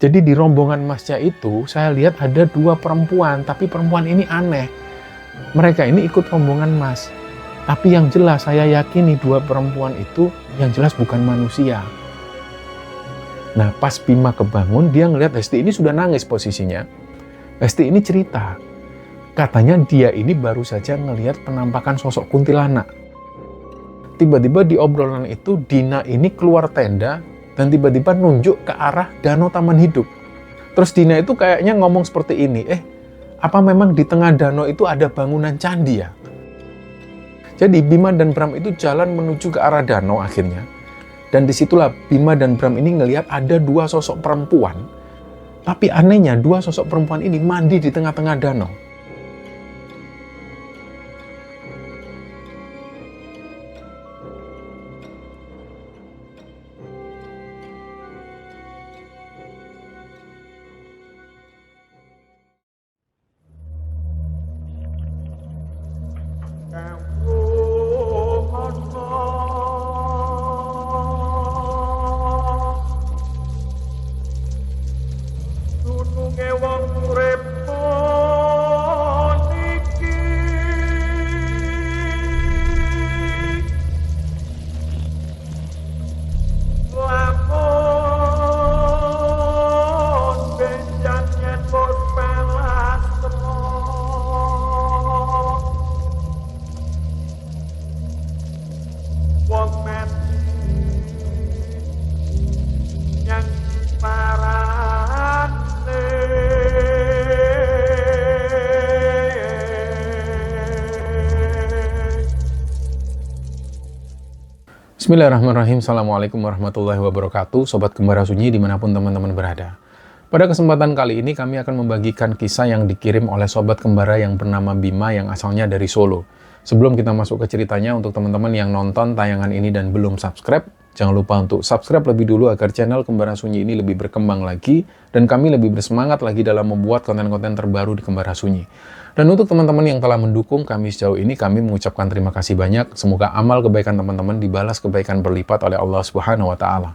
Jadi di rombongan masnya itu saya lihat ada 2 perempuan, tapi perempuan ini aneh. Mereka ini ikut rombongan mas. Tapi yang jelas saya yakini 2 perempuan itu yang jelas bukan manusia. Nah pas Bima kebangun, dia ngelihat Hesti ini sudah nangis posisinya. Hesti ini cerita, katanya dia ini baru saja ngelihat penampakan sosok kuntilanak. Tiba-tiba di obrolan itu Dina ini keluar tenda dan tiba-tiba nunjuk ke arah danau Taman Hidup. Terus Dina itu kayaknya ngomong seperti ini, apa memang di tengah danau itu ada bangunan candi ya? Jadi Bima dan Bram itu jalan menuju ke arah danau akhirnya. Dan disitulah Bima dan Bram ini ngelihat ada 2 sosok perempuan. Tapi anehnya 2 sosok perempuan ini mandi di tengah-tengah danau. Bismillahirrahmanirrahim. Assalamualaikum warahmatullahi wabarakatuh. Sobat Kembara Sunyi dimanapun teman-teman berada. Pada kesempatan kali ini kami akan membagikan kisah yang dikirim oleh Sobat Kembara yang bernama Bima yang asalnya dari Solo. Sebelum kita masuk ke ceritanya, untuk teman-teman yang nonton tayangan ini dan belum subscribe, jangan lupa untuk subscribe lebih dulu agar channel Kembara Sunyi ini lebih berkembang lagi dan kami lebih bersemangat lagi dalam membuat konten-konten terbaru di Kembara Sunyi. Dan untuk teman-teman yang telah mendukung kami sejauh ini, kami mengucapkan terima kasih banyak. Semoga amal kebaikan teman-teman dibalas kebaikan berlipat oleh Allah Subhanahu wa Ta'ala.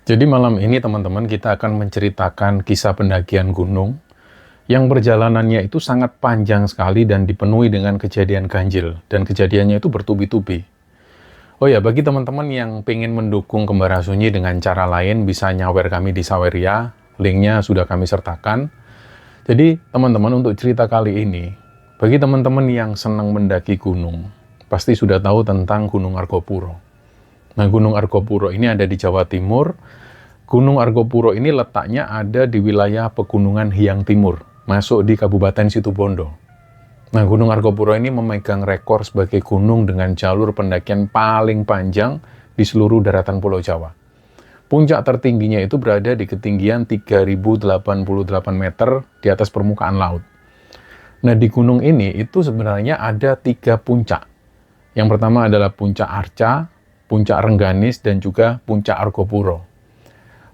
Jadi malam ini teman-teman kita akan menceritakan kisah pendakian gunung yang perjalanannya itu sangat panjang sekali dan dipenuhi dengan kejadian ganjil, dan kejadiannya itu bertubi-tubi. Oh ya, bagi teman-teman yang pengen mendukung Kembara Sunyi dengan cara lain, bisa nyawer kami di Saweria, linknya sudah kami sertakan. Jadi teman-teman, untuk cerita kali ini, bagi teman-teman yang senang mendaki gunung, pasti sudah tahu tentang Gunung Argopuro. Nah, Gunung Argopuro ini ada di Jawa Timur. Gunung Argopuro ini letaknya ada di wilayah Pegunungan Hyang Timur, masuk di Kabupaten Situbondo. Nah, Gunung Argopuro ini memegang rekor sebagai gunung dengan jalur pendakian paling panjang di seluruh daratan Pulau Jawa. Puncak tertingginya itu berada di ketinggian 3088 meter di atas permukaan laut. Nah, di gunung ini itu sebenarnya ada 3 puncak. Yang pertama adalah Puncak Arca, Puncak Rengganis, dan juga Puncak Argopuro.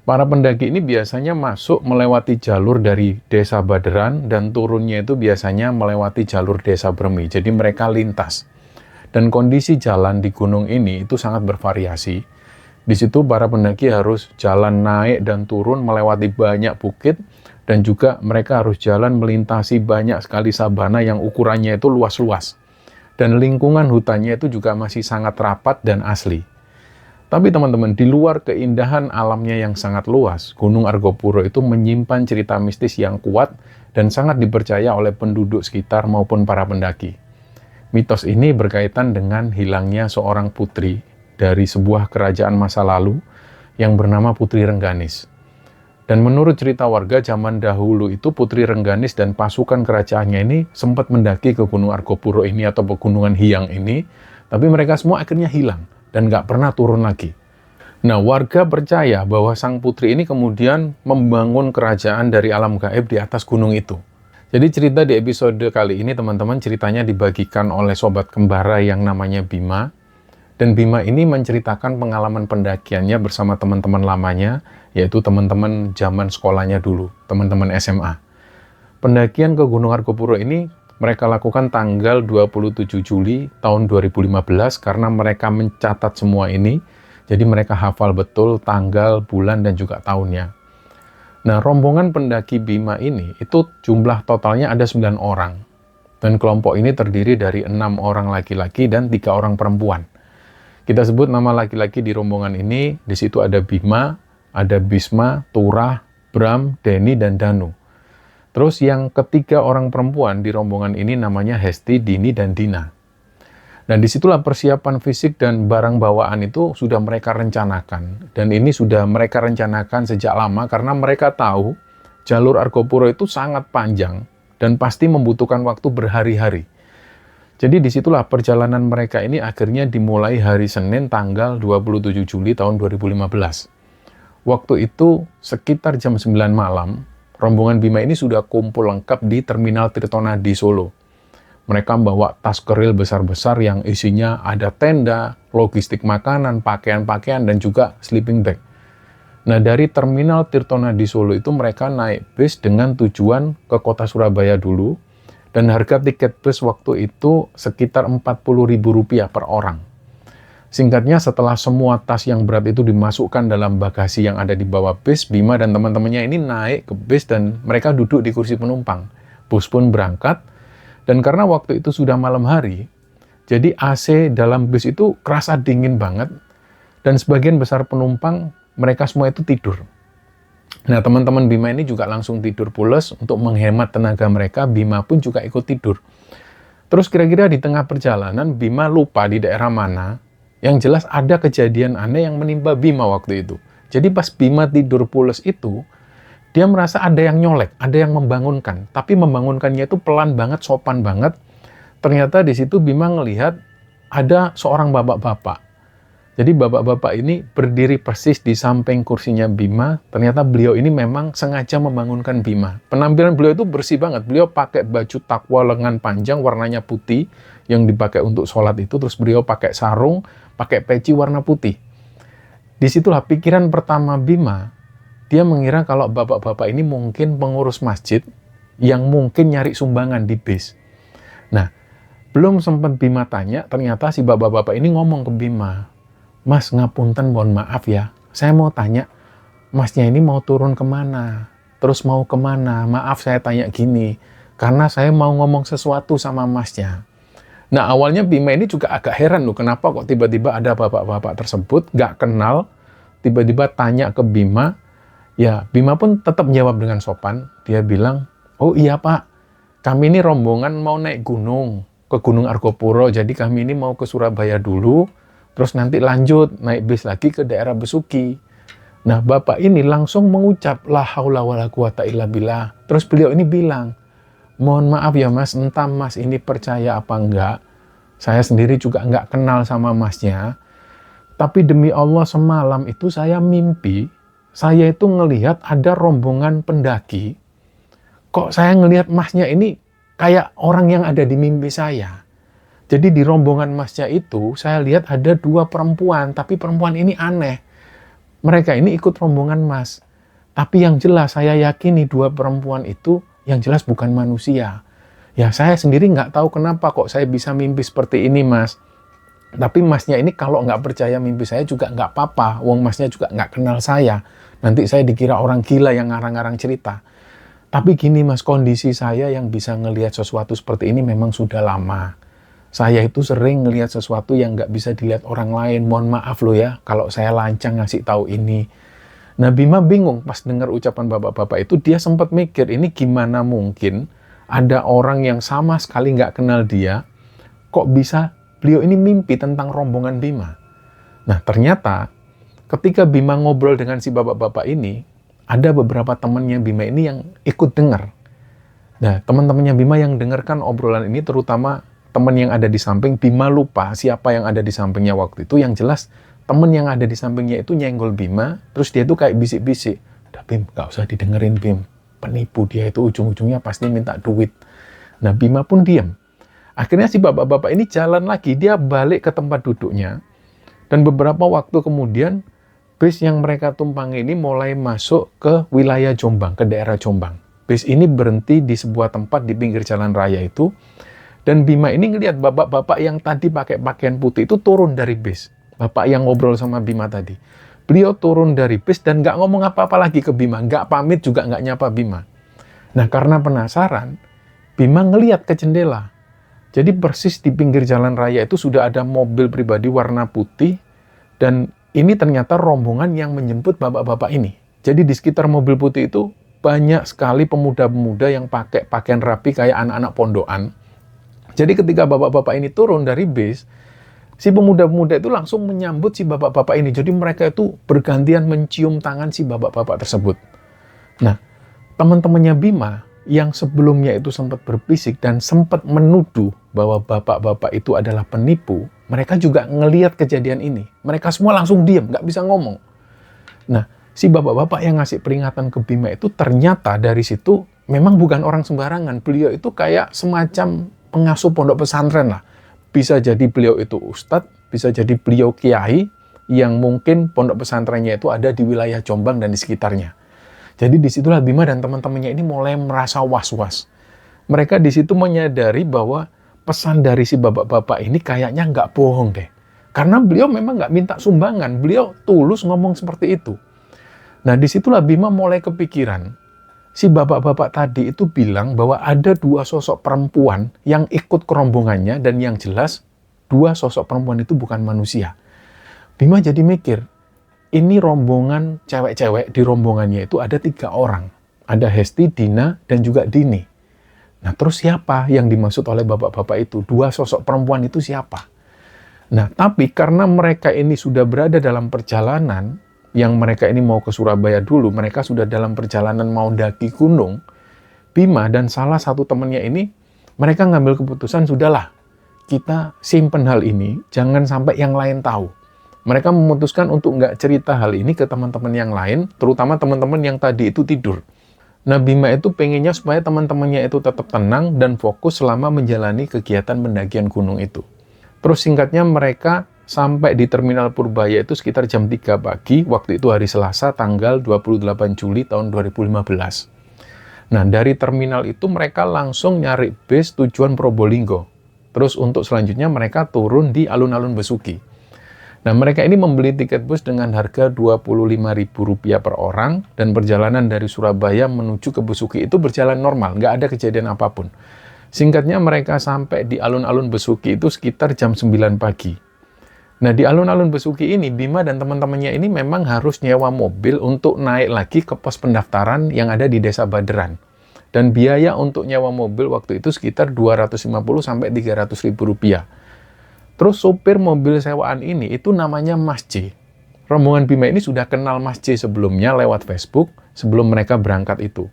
Para pendaki ini biasanya masuk melewati jalur dari Desa Baderan dan turunnya itu biasanya melewati jalur Desa Bremi. Jadi mereka lintas. Dan kondisi jalan di gunung ini itu sangat bervariasi. Di situ para pendaki harus jalan naik dan turun melewati banyak bukit, dan juga mereka harus jalan melintasi banyak sekali sabana yang ukurannya itu luas-luas. Dan lingkungan hutannya itu juga masih sangat rapat dan asli. Tapi teman-teman, di luar keindahan alamnya yang sangat luas, Gunung Argopuro itu menyimpan cerita mistis yang kuat dan sangat dipercaya oleh penduduk sekitar maupun para pendaki. Mitos ini berkaitan dengan hilangnya seorang putri dari sebuah kerajaan masa lalu yang bernama Putri Rengganis. Dan menurut cerita warga zaman dahulu itu, Putri Rengganis dan pasukan kerajaannya ini sempat mendaki ke Gunung Argopuro ini atau Pegunungan Hyang ini, tapi mereka semua akhirnya hilang dan nggak pernah turun lagi. Nah, warga percaya bahwa sang putri ini kemudian membangun kerajaan dari alam gaib di atas gunung itu. Jadi cerita di episode kali ini teman-teman, ceritanya dibagikan oleh Sobat Kembara yang namanya Bima. Dan Bima ini menceritakan pengalaman pendakiannya bersama teman-teman lamanya, yaitu teman-teman zaman sekolahnya dulu, teman-teman SMA. Pendakian ke Gunung Argopuro ini mereka lakukan tanggal 27 Juli tahun 2015 karena mereka mencatat semua ini. Jadi mereka hafal betul tanggal, bulan, dan juga tahunnya. Nah, rombongan pendaki Bima ini itu jumlah totalnya ada 9 orang. Dan kelompok ini terdiri dari 6 orang laki-laki dan 3 orang perempuan. Kita sebut nama laki-laki di rombongan ini, di situ ada Bima, ada Bisma, Turah, Bram, Denny, dan Danu. Terus yang ketiga orang perempuan di rombongan ini namanya Hesti, Dini, dan Dina. Dan disitulah persiapan fisik dan barang bawaan itu sudah mereka rencanakan. Dan ini sudah mereka rencanakan sejak lama karena mereka tahu jalur Argopuro itu sangat panjang dan pasti membutuhkan waktu berhari-hari. Jadi disitulah perjalanan mereka ini akhirnya dimulai hari Senin tanggal 27 Juli tahun 2015. Waktu itu sekitar jam 9 malam, rombongan Bima ini sudah kumpul lengkap di Terminal Tirtonadi Solo. Mereka membawa tas keril besar-besar yang isinya ada tenda, logistik makanan, pakaian-pakaian, dan juga sleeping bag. Nah, dari Terminal Tirtonadi Solo itu mereka naik bis dengan tujuan ke kota Surabaya dulu, dan harga tiket bus waktu itu sekitar Rp40.000 per orang. Singkatnya, setelah semua tas yang berat itu dimasukkan dalam bagasi yang ada di bawah bis, Bima dan teman-temannya ini naik ke bis dan mereka duduk di kursi penumpang. Bus pun berangkat, dan karena waktu itu sudah malam hari, jadi AC dalam bus itu kerasa dingin banget, dan sebagian besar penumpang, mereka semua itu tidur. Nah, teman-teman Bima ini juga langsung tidur pules untuk menghemat tenaga mereka, Bima pun juga ikut tidur. Terus kira-kira di tengah perjalanan, Bima lupa di daerah mana. Yang jelas ada kejadian aneh yang menimpa Bima waktu itu. Jadi pas Bima tidur pules itu, dia merasa ada yang nyolek, ada yang membangunkan. Tapi membangunkannya itu pelan banget, sopan banget. Ternyata di situ Bima ngelihat ada seorang bapak-bapak. Jadi bapak-bapak ini berdiri persis di samping kursinya Bima. Ternyata beliau ini memang sengaja membangunkan Bima. Penampilan beliau itu bersih banget. Beliau pakai baju takwa lengan panjang warnanya putih yang dipakai untuk sholat itu. Terus beliau pakai sarung, pakai peci warna putih. Disitulah pikiran pertama Bima. Dia mengira kalau bapak-bapak ini mungkin pengurus masjid yang mungkin nyari sumbangan di bis. Nah, belum sempat Bima tanya, ternyata si bapak-bapak ini ngomong ke Bima, "Mas, ngapunten, mohon maaf ya. Saya mau tanya, masnya ini mau turun kemana? Terus mau kemana? Maaf saya tanya gini, karena saya mau ngomong sesuatu sama masnya." Nah, awalnya Bima ini juga agak heran loh, kenapa kok tiba-tiba ada bapak-bapak tersebut, gak kenal, tiba-tiba tanya ke Bima. Ya, Bima pun tetap jawab dengan sopan. Dia bilang, "Oh iya Pak, kami ini rombongan mau naik gunung, ke Gunung Argopuro, jadi kami ini mau ke Surabaya dulu, terus nanti lanjut naik bis lagi ke daerah Besuki." Nah, bapak ini langsung mengucap, "La haula wala quwata illa billah." Terus beliau ini bilang, "Mohon maaf ya Mas, entah Mas ini percaya apa enggak, saya sendiri juga enggak kenal sama Masnya, tapi demi Allah semalam itu saya mimpi, saya itu ngelihat ada rombongan pendaki, kok saya ngelihat Masnya ini kayak orang yang ada di mimpi saya. Jadi di rombongan Masnya itu, saya lihat ada 2 perempuan, tapi perempuan ini aneh. Mereka ini ikut rombongan Mas. Tapi yang jelas saya yakini 2 perempuan itu yang jelas bukan manusia. Ya saya sendiri nggak tahu kenapa kok saya bisa mimpi seperti ini Mas. Tapi Masnya ini kalau nggak percaya mimpi saya juga nggak apa-apa. Wong Masnya juga nggak kenal saya. Nanti saya dikira orang gila yang ngarang-ngarang cerita. Tapi gini Mas, kondisi saya yang bisa ngelihat sesuatu seperti ini memang sudah lama. Saya itu sering ngelihat sesuatu yang nggak bisa dilihat orang lain. Mohon maaf loh ya kalau saya lancang ngasih tahu ini. Nah, Bima bingung pas dengar ucapan bapak-bapak itu, dia sempat mikir, ini gimana mungkin ada orang yang sama sekali nggak kenal dia, kok bisa beliau ini mimpi tentang rombongan Bima. Nah, ternyata ketika Bima ngobrol dengan si bapak-bapak ini, ada beberapa temannya Bima ini yang ikut dengar. Nah, teman-temannya Bima yang dengarkan obrolan ini, terutama teman yang ada di samping, Bima lupa siapa yang ada di sampingnya waktu itu, yang jelas temen yang ada di sampingnya itu nyenggol Bima, terus dia tuh kayak bisik-bisik, "Udah Bim, gak usah didengerin Bim, penipu dia itu ujung-ujungnya pasti minta duit." Nah, Bima pun diam. Akhirnya si bapak-bapak ini jalan lagi, dia balik ke tempat duduknya, dan beberapa waktu kemudian, bis yang mereka tumpangi ini mulai masuk ke wilayah Jombang, ke daerah Jombang. Bis ini berhenti di sebuah tempat di pinggir jalan raya itu, dan Bima ini ngelihat bapak-bapak yang tadi pakai pakaian putih itu turun dari bis. Bapak yang ngobrol sama Bima tadi. Beliau turun dari bis dan nggak ngomong apa-apa lagi ke Bima, nggak pamit juga nggak nyapa Bima. Nah, karena penasaran, Bima ngelihat ke jendela. Jadi persis di pinggir jalan raya itu sudah ada mobil pribadi warna putih, dan ini ternyata rombongan yang menjemput bapak-bapak ini. Jadi di sekitar mobil putih itu banyak sekali pemuda-pemuda yang pakai pakaian rapi kayak anak-anak pondokan. Jadi ketika bapak-bapak ini turun dari bis, si pemuda-pemuda itu langsung menyambut si bapak-bapak ini. Jadi mereka itu bergantian mencium tangan si bapak-bapak tersebut. Nah, teman-temannya Bima yang sebelumnya itu sempat berbisik dan sempat menuduh bahwa bapak-bapak itu adalah penipu, mereka juga ngelihat kejadian ini. Mereka semua langsung diam, nggak bisa ngomong. Nah, si bapak-bapak yang ngasih peringatan ke Bima itu ternyata dari situ memang bukan orang sembarangan. Beliau itu kayak semacam pengasuh pondok pesantren lah. Bisa jadi beliau itu ustadz, bisa jadi beliau kiai yang mungkin pondok pesantrennya itu ada di wilayah Jombang dan di sekitarnya. Jadi disitulah Bima dan teman-temannya ini mulai merasa was-was. Mereka di situ menyadari bahwa pesan dari si bapak-bapak ini kayaknya nggak bohong deh. Karena beliau memang nggak minta sumbangan, beliau tulus ngomong seperti itu. Nah, disitulah Bima mulai kepikiran. Si bapak-bapak tadi itu bilang bahwa ada dua sosok perempuan yang ikut ke rombongannya, dan yang jelas dua sosok perempuan itu bukan manusia. Bima jadi mikir, ini rombongan cewek-cewek, di rombongannya itu ada 3 orang. Ada Hesti, Dina, dan juga Dini. Nah, terus siapa yang dimaksud oleh bapak-bapak itu? Dua sosok perempuan itu siapa? Nah, tapi karena mereka ini sudah berada dalam perjalanan, yang mereka ini mau ke Surabaya dulu, mereka sudah dalam perjalanan mau daki gunung, Bima dan salah satu temannya ini, mereka ngambil keputusan, sudahlah, kita simpen hal ini, jangan sampai yang lain tahu. Mereka memutuskan untuk nggak cerita hal ini ke teman-teman yang lain, terutama teman-teman yang tadi itu tidur. Nah, Bima itu pengennya supaya teman-temannya itu tetap tenang dan fokus selama menjalani kegiatan pendakian gunung itu. Terus singkatnya mereka sampai di Terminal Purbaya itu sekitar jam 3 pagi, waktu itu hari Selasa tanggal 28 Juli tahun 2015. Nah, dari terminal itu mereka langsung nyari bis tujuan Probolinggo. Terus untuk selanjutnya mereka turun di alun-alun Besuki. Nah, mereka ini membeli tiket bus dengan harga Rp25.000 per orang, dan perjalanan dari Surabaya menuju ke Besuki itu berjalan normal, nggak ada kejadian apapun. Singkatnya mereka sampai di alun-alun Besuki itu sekitar jam 9 pagi. Nah, di alun-alun Besuki ini, Bima dan teman-temannya ini memang harus nyewa mobil untuk naik lagi ke pos pendaftaran yang ada di Desa Baderan. Dan biaya untuk nyewa mobil waktu itu sekitar Rp250-300.000. Terus sopir mobil sewaan ini itu namanya Mas J. Rombongan Bima ini sudah kenal Mas J sebelumnya lewat Facebook sebelum mereka berangkat itu.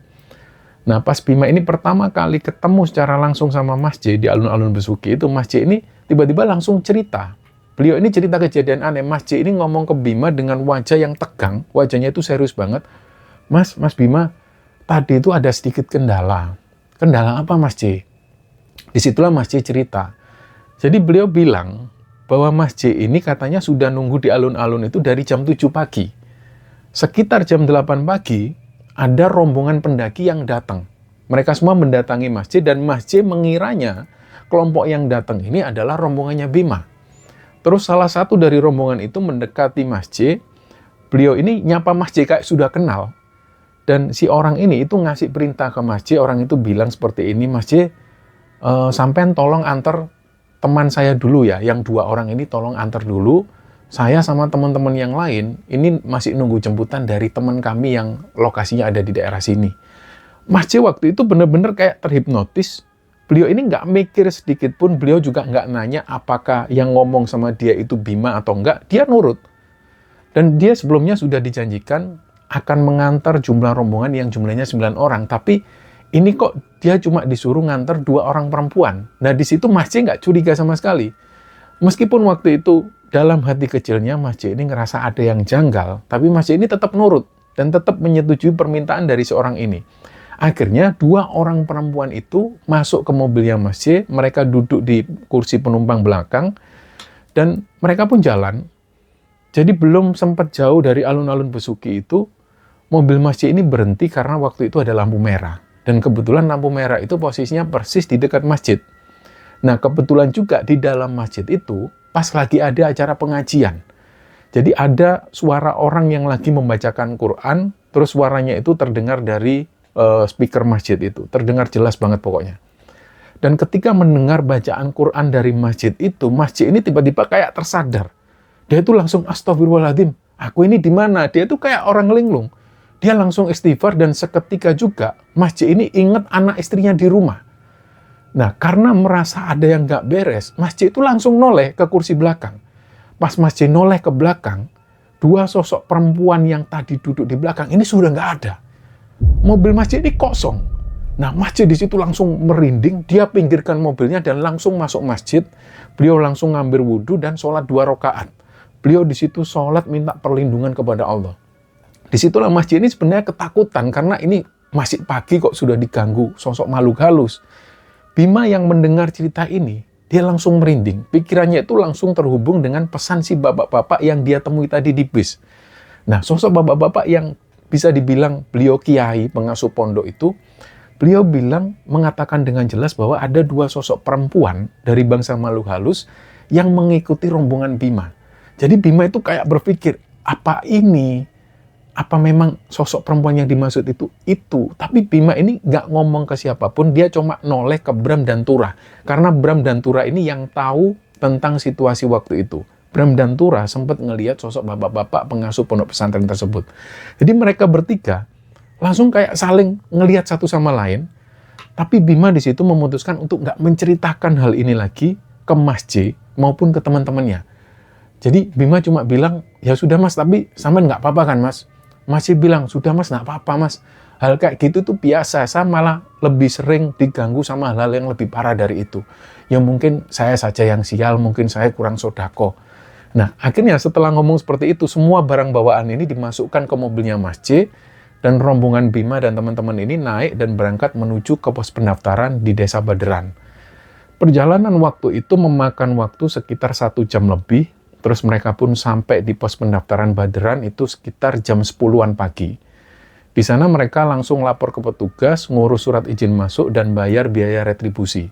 Nah, pas Bima ini pertama kali ketemu secara langsung sama Mas J di alun-alun Besuki itu, Mas J ini tiba-tiba langsung cerita. Beliau ini cerita kejadian aneh. Mas J ini ngomong ke Bima dengan wajah yang tegang, wajahnya itu serius banget. Mas Bima, tadi itu ada sedikit kendala. Kendala apa, Mas J? Disitulah Mas J cerita. Jadi beliau bilang bahwa Mas J ini katanya sudah nunggu di alun-alun itu dari jam 7 pagi. Sekitar jam 8 pagi, ada rombongan pendaki yang datang. Mereka semua mendatangi Mas J, dan Mas J mengiranya kelompok yang datang ini adalah rombongannya Bima. Terus salah satu dari rombongan itu mendekati Mas J. Beliau ini nyapa Mas J kayak sudah kenal. Dan si orang ini itu ngasih perintah ke Mas J. Orang itu bilang seperti ini, Mas J, sampean tolong antar teman saya dulu ya, yang 2 orang ini tolong antar dulu. Saya sama teman-teman yang lain ini masih nunggu jemputan dari teman kami yang lokasinya ada di daerah sini. Mas J waktu itu bener-bener kayak terhipnotis. Beliau ini nggak mikir sedikit pun, beliau juga nggak nanya apakah yang ngomong sama dia itu Bima atau enggak. Dia nurut. Dan dia sebelumnya sudah dijanjikan akan mengantar jumlah rombongan yang jumlahnya 9 orang. Tapi ini kok dia cuma disuruh nganter 2 orang perempuan. Nah, di situ Mas J nggak curiga sama sekali. Meskipun waktu itu dalam hati kecilnya Mas J ini ngerasa ada yang janggal, tapi Mas J ini tetap nurut dan tetap menyetujui permintaan dari seorang ini. Akhirnya 2 orang perempuan itu masuk ke mobilnya Mas J, mereka duduk di kursi penumpang belakang, dan mereka pun jalan. Jadi belum sempat jauh dari alun-alun Besuki itu, mobil Mas J ini berhenti karena waktu itu ada lampu merah. Dan kebetulan lampu merah itu posisinya persis di dekat masjid. Nah, kebetulan juga di dalam masjid itu pas lagi ada acara pengajian. Jadi ada suara orang yang lagi membacakan Quran, terus suaranya itu terdengar dari speaker masjid itu. Terdengar jelas banget pokoknya. Dan ketika mendengar bacaan Quran dari masjid itu, masjid ini tiba-tiba kayak tersadar. Dia itu langsung astagfirullahaladzim, aku ini di mana? Dia itu kayak orang linglung. Dia langsung istighfar dan seketika juga masjid ini ingat anak istrinya di rumah. Nah, karena merasa ada yang nggak beres, masjid itu langsung noleh ke kursi belakang. Pas masjid noleh ke belakang, dua sosok perempuan yang tadi duduk di belakang ini sudah nggak ada. Mobil masjid ini kosong. Nah, masjid di situ langsung merinding, dia pinggirkan mobilnya dan langsung masuk masjid. Beliau langsung ngambil wudhu dan sholat 2 rakaat. Beliau di situ sholat minta perlindungan kepada Allah. Disitulah masjid ini sebenarnya ketakutan karena ini masih pagi kok sudah diganggu sosok makhluk halus. Bima yang mendengar cerita ini, dia langsung merinding. Pikirannya itu langsung terhubung dengan pesan si bapak-bapak yang dia temui tadi di bis. Nah, sosok bapak-bapak yang bisa dibilang beliau kiai, pengasuh pondok itu, beliau mengatakan dengan jelas bahwa ada 2 sosok perempuan dari bangsa makhluk halus yang mengikuti rombongan Bima. Jadi Bima itu kayak berpikir, apa ini? Apa memang sosok perempuan yang dimaksud itu? Itu. Tapi Bima ini nggak ngomong ke siapapun, dia cuma noleh ke Bram dan Turah. Karena Bram dan Turah ini yang tahu tentang situasi waktu itu. Bram dan Turah sempat ngelihat sosok bapak-bapak pengasuh pondok pesantren tersebut. Jadi mereka bertiga langsung kayak saling ngelihat satu sama lain. Tapi Bima di situ memutuskan untuk nggak menceritakan hal ini lagi ke Mas J maupun ke teman-temannya. Jadi Bima cuma bilang, ya sudah mas, tapi sampean nggak apa-apa kan mas? Masih bilang, sudah mas, nggak apa-apa mas. Hal kayak gitu tuh biasa, saya malah lebih sering diganggu sama hal-hal yang lebih parah dari itu. Ya mungkin saya saja yang sial, mungkin saya kurang sodako. Nah, akhirnya setelah ngomong seperti itu, semua barang bawaan ini dimasukkan ke mobilnya Mas J, dan rombongan Bima dan teman-teman ini naik dan berangkat menuju ke pos pendaftaran di Desa Baderan. Perjalanan waktu itu memakan waktu sekitar 1 jam lebih, terus mereka pun sampai di pos pendaftaran Baderan itu sekitar jam 10-an pagi. Di sana mereka langsung lapor ke petugas, ngurus surat izin masuk, dan bayar biaya retribusi.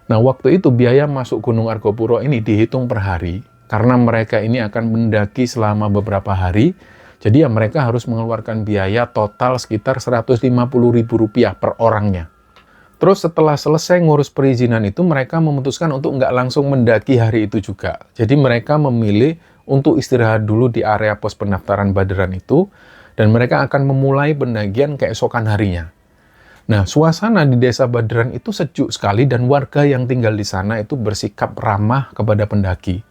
Nah, waktu itu biaya masuk Gunung Argopuro ini dihitung per hari, karena mereka ini akan mendaki selama beberapa hari, jadi ya mereka harus mengeluarkan biaya total sekitar Rp150.000 per orangnya. Terus setelah selesai ngurus perizinan itu, mereka memutuskan untuk nggak langsung mendaki hari itu juga. Jadi mereka memilih untuk istirahat dulu di area pos pendaftaran Baderan itu, dan mereka akan memulai pendakian keesokan harinya. Nah, suasana di Desa Baderan itu sejuk sekali dan warga yang tinggal di sana itu bersikap ramah kepada pendaki.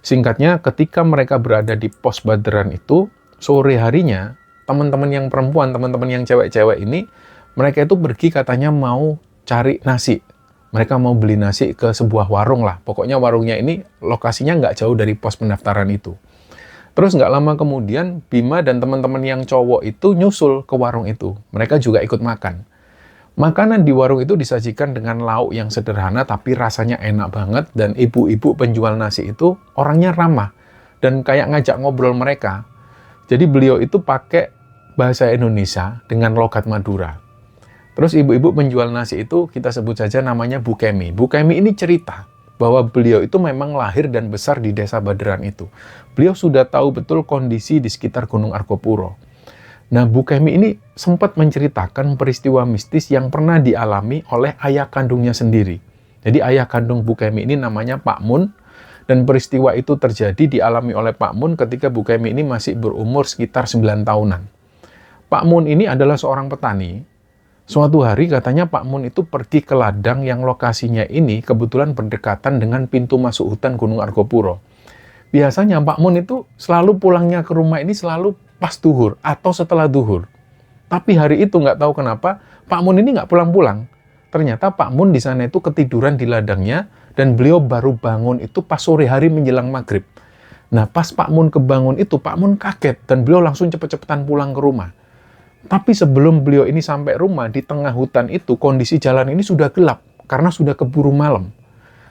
Singkatnya, ketika mereka berada di pos Baderan itu, sore harinya, teman-teman yang perempuan, teman-teman yang cewek-cewek ini, mereka itu pergi katanya mau cari nasi. Mereka mau beli nasi ke sebuah warung lah. Pokoknya warungnya ini lokasinya nggak jauh dari pos pendaftaran itu. Terus nggak lama kemudian, Bima dan teman-teman yang cowok itu nyusul ke warung itu. Mereka juga ikut makan. Makanan di warung itu disajikan dengan lauk yang sederhana tapi rasanya enak banget, dan ibu-ibu penjual nasi itu orangnya ramah dan kayak ngajak ngobrol mereka. Jadi beliau itu pakai bahasa Indonesia dengan logat Madura. Terus ibu-ibu penjual nasi itu kita sebut saja namanya Bu Kemi. Bu Kemi ini cerita bahwa beliau itu memang lahir dan besar di Desa Baderan itu. Beliau sudah tahu betul kondisi di sekitar Gunung Argopuro. Nah, Bu Kemi ini sempat menceritakan peristiwa mistis yang pernah dialami oleh ayah kandungnya sendiri. Jadi ayah kandung Bu Kemi ini namanya Pak Mun, dan peristiwa itu terjadi dialami oleh Pak Mun ketika Bu Kemi ini masih berumur sekitar 9 tahunan. Pak Mun ini adalah seorang petani. Suatu hari katanya Pak Mun itu pergi ke ladang yang lokasinya ini kebetulan berdekatan dengan pintu masuk hutan Gunung Argopuro. Biasanya Pak Mun itu selalu pulangnya ke rumah ini selalu pas duhur atau setelah duhur. Tapi hari itu nggak tahu kenapa Pak Mun ini nggak pulang-pulang. Ternyata Pak Mun di sana itu ketiduran di ladangnya dan beliau baru bangun itu pas sore hari menjelang maghrib. Nah, pas Pak Mun kebangun itu, Pak Mun kaget dan beliau langsung cepet-cepetan pulang ke rumah. Tapi sebelum beliau ini sampai rumah, di tengah hutan itu kondisi jalan ini sudah gelap karena sudah keburu malam.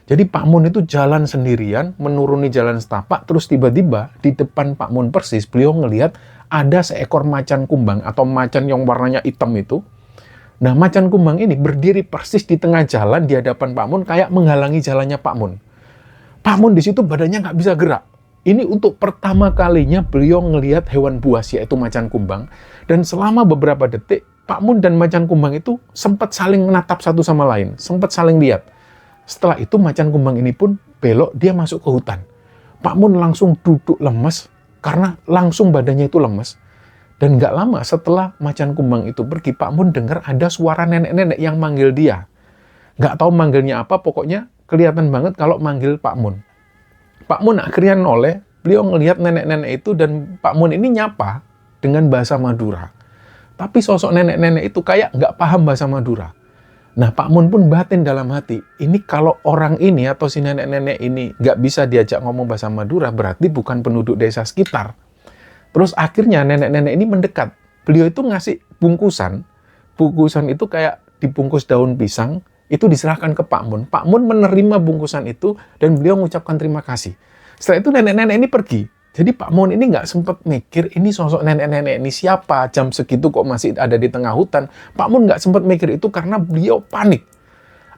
Jadi Pak Mun itu jalan sendirian, menuruni jalan setapak, terus tiba-tiba di depan Pak Mun persis, beliau ngelihat ada seekor macan kumbang atau macan yang warnanya hitam itu, Nah, macan kumbang ini berdiri persis di tengah jalan di hadapan Pak Mun, kayak menghalangi jalannya Pak Mun. Pak Mun di situ badannya nggak bisa gerak. Ini untuk pertama kalinya beliau ngelihat hewan buas, yaitu macan kumbang. Dan selama beberapa detik, Pak Mun dan macan kumbang itu sempat saling menatap satu sama lain, sempat saling lihat. Setelah itu macan kumbang ini pun belok, dia masuk ke hutan. Pak Mun langsung duduk lemes, karena langsung badannya itu lemes. Dan nggak lama setelah macan kumbang itu pergi, Pak Mun dengar ada suara nenek-nenek yang manggil dia. Nggak tahu manggilnya apa, pokoknya kelihatan banget kalau manggil Pak Mun. Pak Mun akhirnya noleh, beliau ngelihat nenek-nenek itu dan Pak Mun ini nyapa dengan bahasa Madura. Tapi sosok nenek-nenek itu kayak nggak paham bahasa Madura. Nah, Pak Mun pun batin dalam hati, ini kalau orang ini atau si nenek-nenek ini nggak bisa diajak ngomong bahasa Madura, berarti bukan penduduk desa sekitar. Terus akhirnya nenek-nenek ini mendekat. Beliau itu ngasih bungkusan. Bungkusan itu kayak dibungkus daun pisang, itu diserahkan ke Pak Mun. Pak Mun menerima bungkusan itu dan beliau mengucapkan terima kasih. Setelah itu nenek-nenek ini pergi. Jadi Pak Mun ini nggak sempat mikir ini sosok nenek-nenek ini siapa, jam segitu kok masih ada di tengah hutan. Pak Mun nggak sempat mikir itu karena beliau panik.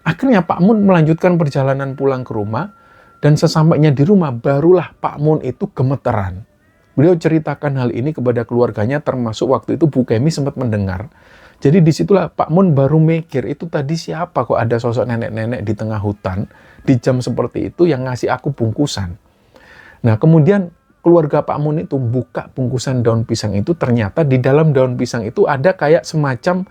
Akhirnya Pak Mun melanjutkan perjalanan pulang ke rumah dan sesampainya di rumah barulah Pak Mun itu gemeteran. Beliau ceritakan hal ini kepada keluarganya, termasuk waktu itu Bu Kemi sempat mendengar. Jadi disitulah Pak Mun baru mikir, itu tadi siapa kok ada sosok nenek-nenek di tengah hutan, di jam seperti itu yang ngasih aku bungkusan. Nah, kemudian keluarga Pak Mun itu buka bungkusan daun pisang itu, ternyata di dalam daun pisang itu ada kayak semacam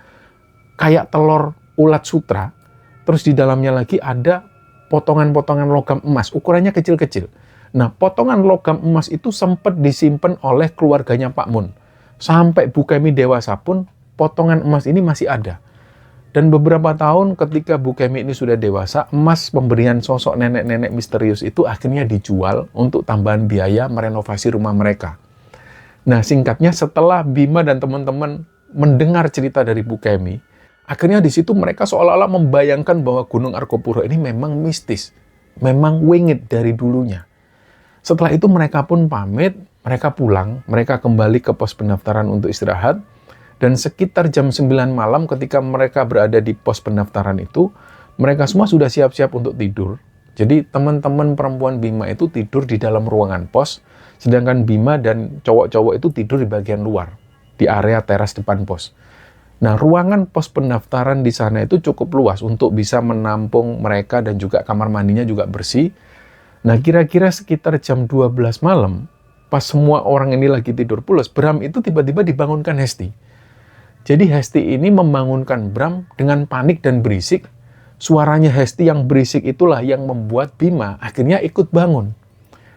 kayak telur ulat sutra, terus di dalamnya lagi ada potongan-potongan logam emas, ukurannya kecil-kecil. Nah, potongan logam emas itu sempat disimpan oleh keluarganya Pak Mun. Sampai Bu Kemi dewasa pun, potongan emas ini masih ada. Dan beberapa tahun ketika Bu Kemi ini sudah dewasa, emas pemberian sosok nenek-nenek misterius itu akhirnya dijual untuk tambahan biaya merenovasi rumah mereka. Nah, singkatnya setelah Bima dan teman-teman mendengar cerita dari Bu Kemi, akhirnya di situ mereka seolah-olah membayangkan bahwa Gunung Argopuro ini memang mistis, memang wingit dari dulunya. Setelah itu mereka pun pamit, mereka pulang, mereka kembali ke pos pendaftaran untuk istirahat, dan sekitar jam 9 malam ketika mereka berada di pos pendaftaran itu, mereka semua sudah siap-siap untuk tidur. Jadi teman-teman perempuan Bima itu tidur di dalam ruangan pos, sedangkan Bima dan cowok-cowok itu tidur di bagian luar, di area teras depan pos. Nah, ruangan pos pendaftaran di sana itu cukup luas untuk bisa menampung mereka dan juga kamar mandinya juga bersih. Nah, kira-kira sekitar jam 12 malam, pas semua orang ini lagi tidur pulas, Bram itu tiba-tiba dibangunkan Hesti. Jadi Hesti ini membangunkan Bram dengan panik dan berisik. Suaranya Hesti yang berisik itulah yang membuat Bima akhirnya ikut bangun.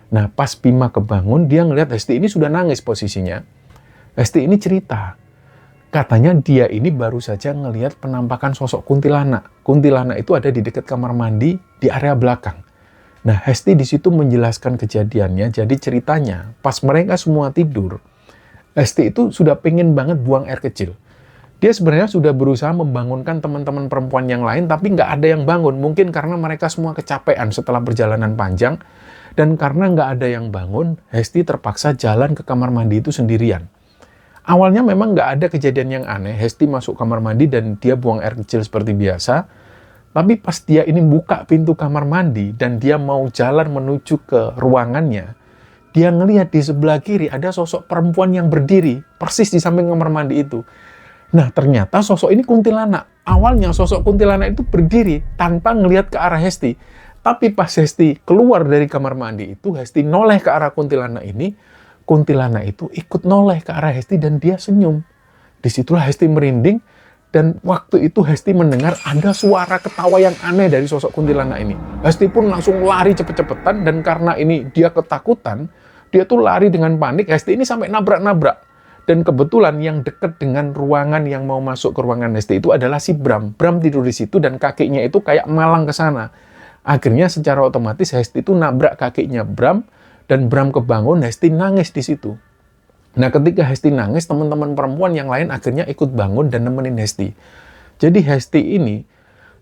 Nah, pas Bima kebangun, dia ngelihat Hesti ini sudah nangis posisinya. Hesti ini cerita. Katanya dia ini baru saja ngelihat penampakan sosok kuntilanak. Kuntilanak itu ada di dekat kamar mandi di area belakang. Nah, Hesti di situ menjelaskan kejadiannya. Jadi ceritanya, pas mereka semua tidur, Hesti itu sudah pengen banget buang air kecil. Dia sebenarnya sudah berusaha membangunkan teman-teman perempuan yang lain, tapi nggak ada yang bangun. Mungkin karena mereka semua kecapean setelah perjalanan panjang. Dan karena nggak ada yang bangun, Hesti terpaksa jalan ke kamar mandi itu sendirian. Awalnya memang nggak ada kejadian yang aneh. Hesti masuk kamar mandi dan dia buang air kecil seperti biasa. Tapi pas dia ini buka pintu kamar mandi dan dia mau jalan menuju ke ruangannya, dia ngelihat di sebelah kiri ada sosok perempuan yang berdiri persis di samping kamar mandi itu. Nah, ternyata sosok ini kuntilanak. Awalnya sosok kuntilanak itu berdiri tanpa ngelihat ke arah Hesti. Tapi pas Hesti keluar dari kamar mandi itu, Hesti noleh ke arah kuntilanak ini, kuntilanak itu ikut noleh ke arah Hesti dan dia senyum. Disitulah Hesti merinding. Dan waktu itu Hesti mendengar ada suara ketawa yang aneh dari sosok kuntilanak ini. Hesti pun langsung lari cepet-cepetan, dan karena ini dia ketakutan, dia tuh lari dengan panik. Hesti ini sampai nabrak-nabrak. Dan kebetulan yang dekat dengan ruangan yang mau masuk ke ruangan Hesti itu adalah si Bram. Bram tidur di situ dan kakinya itu kayak malang ke sana. Akhirnya secara otomatis Hesti itu nabrak kakinya Bram, dan Bram kebangun, Hesti nangis di situ. Nah, ketika Hesti nangis, teman-teman perempuan yang lain akhirnya ikut bangun dan nemenin Hesti. Jadi Hesti ini,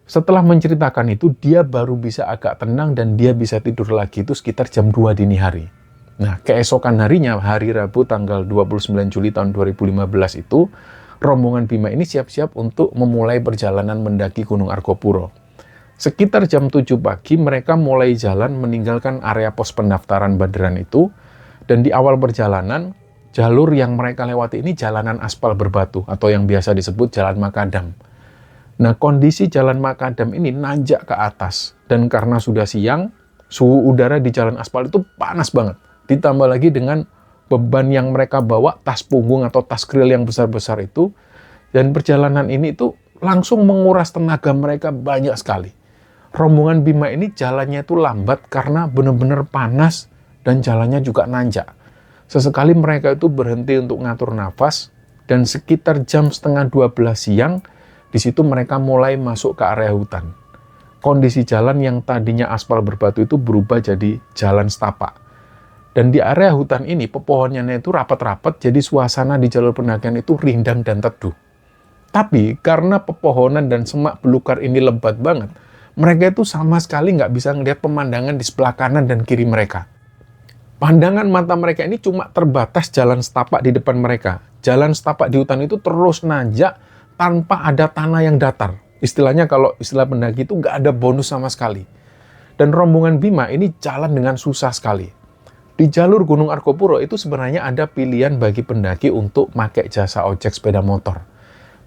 setelah menceritakan itu, dia baru bisa agak tenang dan dia bisa tidur lagi itu sekitar jam 2 dini hari. Nah, keesokan harinya, hari Rabu tanggal 29 Juli tahun 2015 itu, rombongan Bima ini siap-siap untuk memulai perjalanan mendaki Gunung Argopuro. Sekitar jam 7 pagi mereka mulai jalan meninggalkan area pos pendaftaran Baderan itu, dan di awal perjalanan, jalur yang mereka lewati ini jalanan aspal berbatu atau yang biasa disebut jalan makadam. Nah, kondisi jalan makadam ini nanjak ke atas, dan karena sudah siang, suhu udara di jalan aspal itu panas banget. Ditambah lagi dengan beban yang mereka bawa, tas punggung atau tas grill yang besar-besar itu, dan perjalanan ini itu langsung menguras tenaga mereka banyak sekali. Rombongan Bima ini jalannya itu lambat karena benar-benar panas dan jalannya juga nanjak. Sesekali mereka itu berhenti untuk ngatur nafas, dan sekitar jam setengah 12 siang, di situ mereka mulai masuk ke area hutan. Kondisi jalan yang tadinya aspal berbatu itu berubah jadi jalan setapak. Dan di area hutan ini, pepohonannya itu rapat-rapat, jadi suasana di jalur pendakian itu rindang dan teduh. Tapi, karena pepohonan dan semak belukar ini lebat banget, mereka itu sama sekali nggak bisa ngelihat pemandangan di sebelah kanan dan kiri mereka. Pandangan mata mereka ini cuma terbatas jalan setapak di depan mereka. Jalan setapak di hutan itu terus nanjak tanpa ada tanah yang datar. Istilahnya kalau istilah pendaki itu nggak ada bonus sama sekali. Dan rombongan Bima ini jalan dengan susah sekali. Di jalur Gunung Argopuro itu sebenarnya ada pilihan bagi pendaki untuk pakai jasa ojek sepeda motor.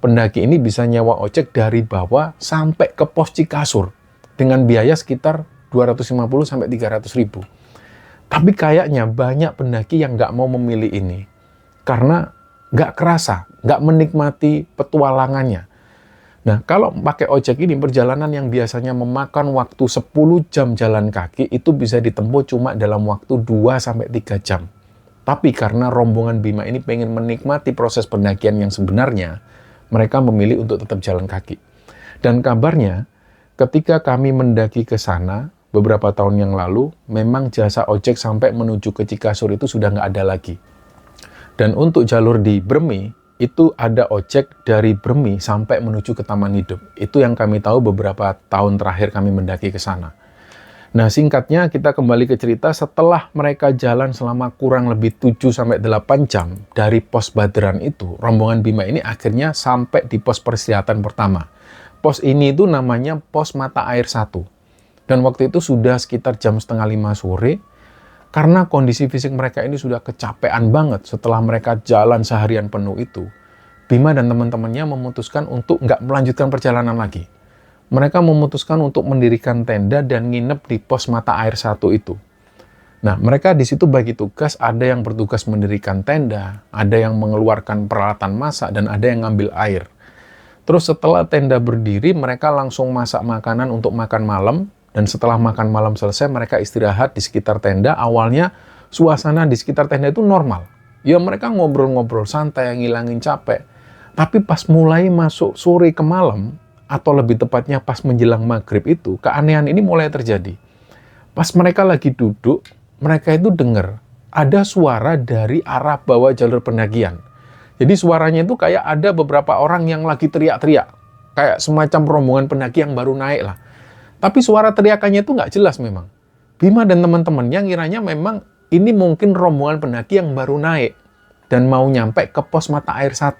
Pendaki ini bisa nyewa ojek dari bawah sampai ke pos Cikasur dengan biaya sekitar 250-300 ribu. Tapi kayaknya banyak pendaki yang nggak mau memilih ini karena nggak kerasa, nggak menikmati petualangannya. Nah, kalau pakai ojek ini, perjalanan yang biasanya memakan waktu 10 jam jalan kaki, itu bisa ditempuh cuma dalam waktu 2-3 jam. Tapi karena rombongan Bima ini pengen menikmati proses pendakian yang sebenarnya, mereka memilih untuk tetap jalan kaki. Dan kabarnya, ketika kami mendaki ke sana, beberapa tahun yang lalu, memang jasa ojek sampai menuju ke Cikasur itu sudah nggak ada lagi. Dan untuk jalur di Bremi, itu ada ojek dari Bremi sampai menuju ke Taman Hidup. Itu yang kami tahu beberapa tahun terakhir kami mendaki ke sana. Nah, singkatnya kita kembali ke cerita setelah mereka jalan selama kurang lebih 7-8 jam dari pos Baderan itu, rombongan Bima ini akhirnya sampai di pos peristirahatan pertama. Pos ini itu namanya pos Mata Air 1. Dan waktu itu sudah sekitar jam setengah 5 sore, karena kondisi fisik mereka ini sudah kecapean banget setelah mereka jalan seharian penuh itu, Bima dan teman-temannya memutuskan untuk nggak melanjutkan perjalanan lagi. Mereka memutuskan untuk mendirikan tenda dan nginep di pos Mata Air 1 itu. Nah, mereka di situ bagi tugas, ada yang bertugas mendirikan tenda, ada yang mengeluarkan peralatan masak, dan ada yang ngambil air. Terus setelah tenda berdiri, mereka langsung masak makanan untuk makan malam. Dan setelah makan malam selesai, mereka istirahat di sekitar tenda. Awalnya, suasana di sekitar tenda itu normal. Ya, mereka ngobrol-ngobrol santai, ngilangin capek. Tapi pas mulai masuk sore ke malam, atau lebih tepatnya pas menjelang maghrib itu, keanehan ini mulai terjadi. Pas mereka lagi duduk, mereka itu dengar ada suara dari arah bawah jalur pendakian. Jadi suaranya itu kayak ada beberapa orang yang lagi teriak-teriak. Kayak semacam rombongan pendaki yang baru naik lah. Tapi suara teriakannya itu nggak jelas memang. Bima dan teman-temannya ngiranya memang ini mungkin rombongan pendaki yang baru naik dan mau nyampe ke pos Mata Air 1.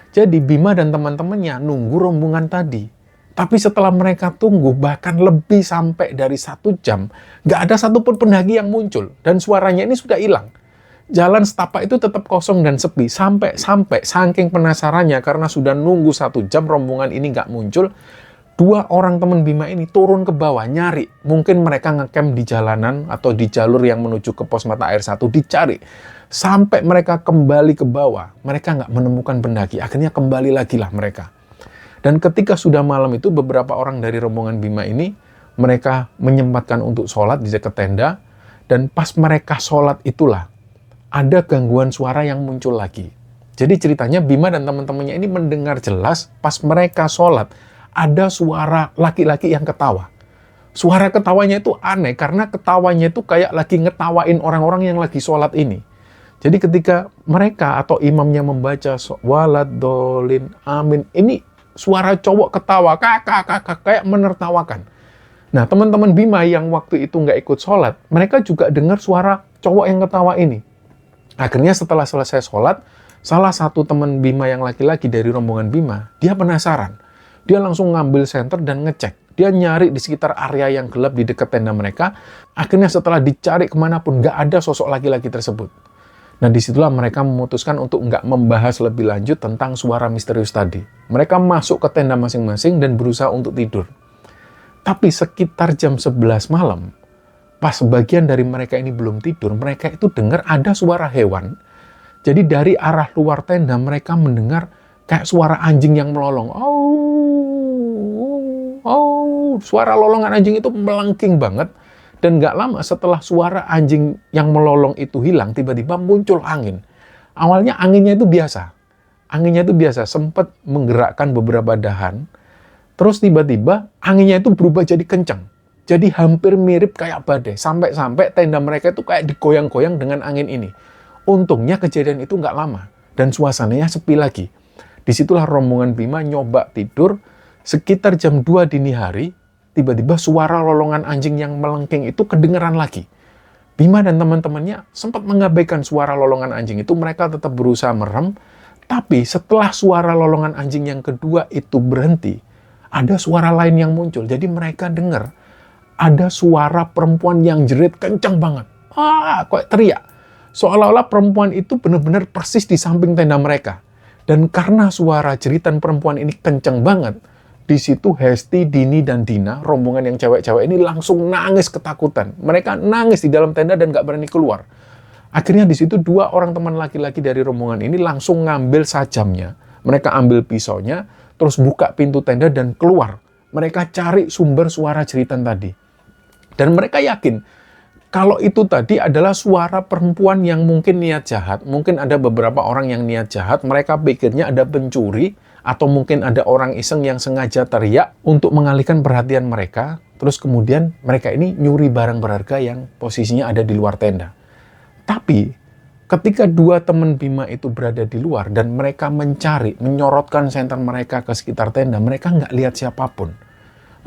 Jadi Bima dan teman-temannya nunggu rombongan tadi. Tapi setelah mereka tunggu bahkan lebih sampai dari 1 jam, nggak ada satupun pendaki yang muncul dan suaranya ini sudah hilang. Jalan setapak itu tetap kosong dan sepi sampai saking penasarannya karena sudah nunggu 1 jam rombongan ini nggak muncul. 2 orang teman Bima ini turun ke bawah nyari. Mungkin mereka ngecamp di jalanan atau di jalur yang menuju ke pos Mata Air 1 dicari. Sampai mereka kembali ke bawah, mereka nggak menemukan pendaki. Akhirnya kembali lagi lah mereka. Dan ketika sudah malam itu, beberapa orang dari rombongan Bima ini, mereka menyempatkan untuk sholat di dekat tenda. Dan pas mereka sholat itulah, ada gangguan suara yang muncul lagi. Jadi ceritanya Bima dan teman-temannya ini mendengar jelas pas mereka sholat, ada suara laki-laki yang ketawa. Suara ketawanya itu aneh, karena ketawanya itu kayak lagi ngetawain orang-orang yang lagi sholat ini. Jadi ketika mereka atau imamnya membaca waladolin amin, ini suara cowok ketawa, kakak, kayak menertawakan. Nah, teman-teman Bima yang waktu itu nggak ikut sholat, mereka juga dengar suara cowok yang ketawa ini. Akhirnya setelah selesai sholat, Salah satu teman Bima yang laki-laki dari rombongan Bima, dia penasaran. Dia langsung ngambil senter dan ngecek. Dia nyari di sekitar area yang gelap di dekat tenda mereka. Akhirnya setelah dicari kemanapun, nggak ada sosok laki-laki tersebut. Nah, disitulah mereka memutuskan untuk nggak membahas lebih lanjut tentang suara misterius tadi. Mereka masuk ke tenda masing-masing dan berusaha untuk tidur. Tapi sekitar jam 11 malam, pas sebagian dari mereka ini belum tidur, mereka itu dengar ada suara hewan. Jadi dari arah luar tenda mereka mendengar kayak suara anjing yang melolong. Suara lolongan anjing itu melengking banget. Dan nggak lama setelah suara anjing yang melolong itu hilang, tiba-tiba muncul angin. Awalnya anginnya itu biasa. Anginnya itu biasa, sempat menggerakkan beberapa dahan. Terus tiba-tiba anginnya itu berubah jadi kencang. Jadi hampir mirip kayak badai. Sampai-sampai tenda mereka itu kayak digoyang-goyang dengan angin ini. Untungnya kejadian itu nggak lama. Dan suasananya sepi lagi. Disitulah rombongan Bima nyoba tidur. Sekitar jam 2 dini hari, tiba-tiba suara lolongan anjing yang melengking itu kedengeran lagi. Bima dan teman-temannya sempat mengabaikan suara lolongan anjing itu. Mereka tetap berusaha merem. Tapi setelah suara lolongan anjing yang kedua itu berhenti, ada suara lain yang muncul. Jadi mereka dengar ada suara perempuan yang jerit kencang banget. Kok teriak. Seolah-olah perempuan itu benar-benar persis di samping tenda mereka. Dan karena suara jeritan perempuan ini kencang banget, di situ Hesti, Dini, dan Dina, rombongan yang cewek-cewek ini langsung nangis ketakutan. Mereka nangis di dalam tenda dan nggak berani keluar. Akhirnya di situ 2 orang teman laki-laki dari rombongan ini langsung ngambil sajamnya. Mereka ambil pisaunya, terus buka pintu tenda dan keluar. Mereka cari sumber suara jeritan tadi. Dan mereka yakin kalau itu tadi adalah suara perempuan yang mungkin niat jahat. Mungkin ada beberapa orang yang niat jahat. Mereka pikirnya ada pencuri. Atau mungkin ada orang iseng yang sengaja teriak untuk mengalihkan perhatian mereka. Terus kemudian mereka ini nyuri barang berharga yang posisinya ada di luar tenda. Tapi ketika 2 teman Bima itu berada di luar dan mereka mencari, menyorotkan senter mereka ke sekitar tenda, mereka nggak lihat siapapun.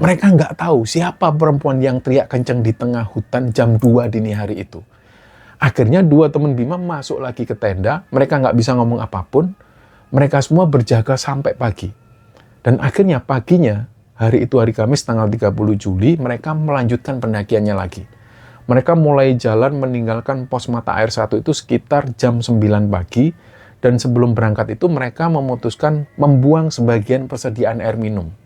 Mereka nggak tahu siapa perempuan yang teriak kencang di tengah hutan jam 2 dini hari itu. Akhirnya 2 teman Bima masuk lagi ke tenda, mereka nggak bisa ngomong apapun, mereka semua berjaga sampai pagi. Dan akhirnya paginya, hari itu hari Kamis tanggal 30 Juli, mereka melanjutkan pendakiannya lagi. Mereka mulai jalan meninggalkan pos mata air 1 itu sekitar jam 9 pagi, dan sebelum berangkat itu mereka memutuskan membuang sebagian persediaan air minum.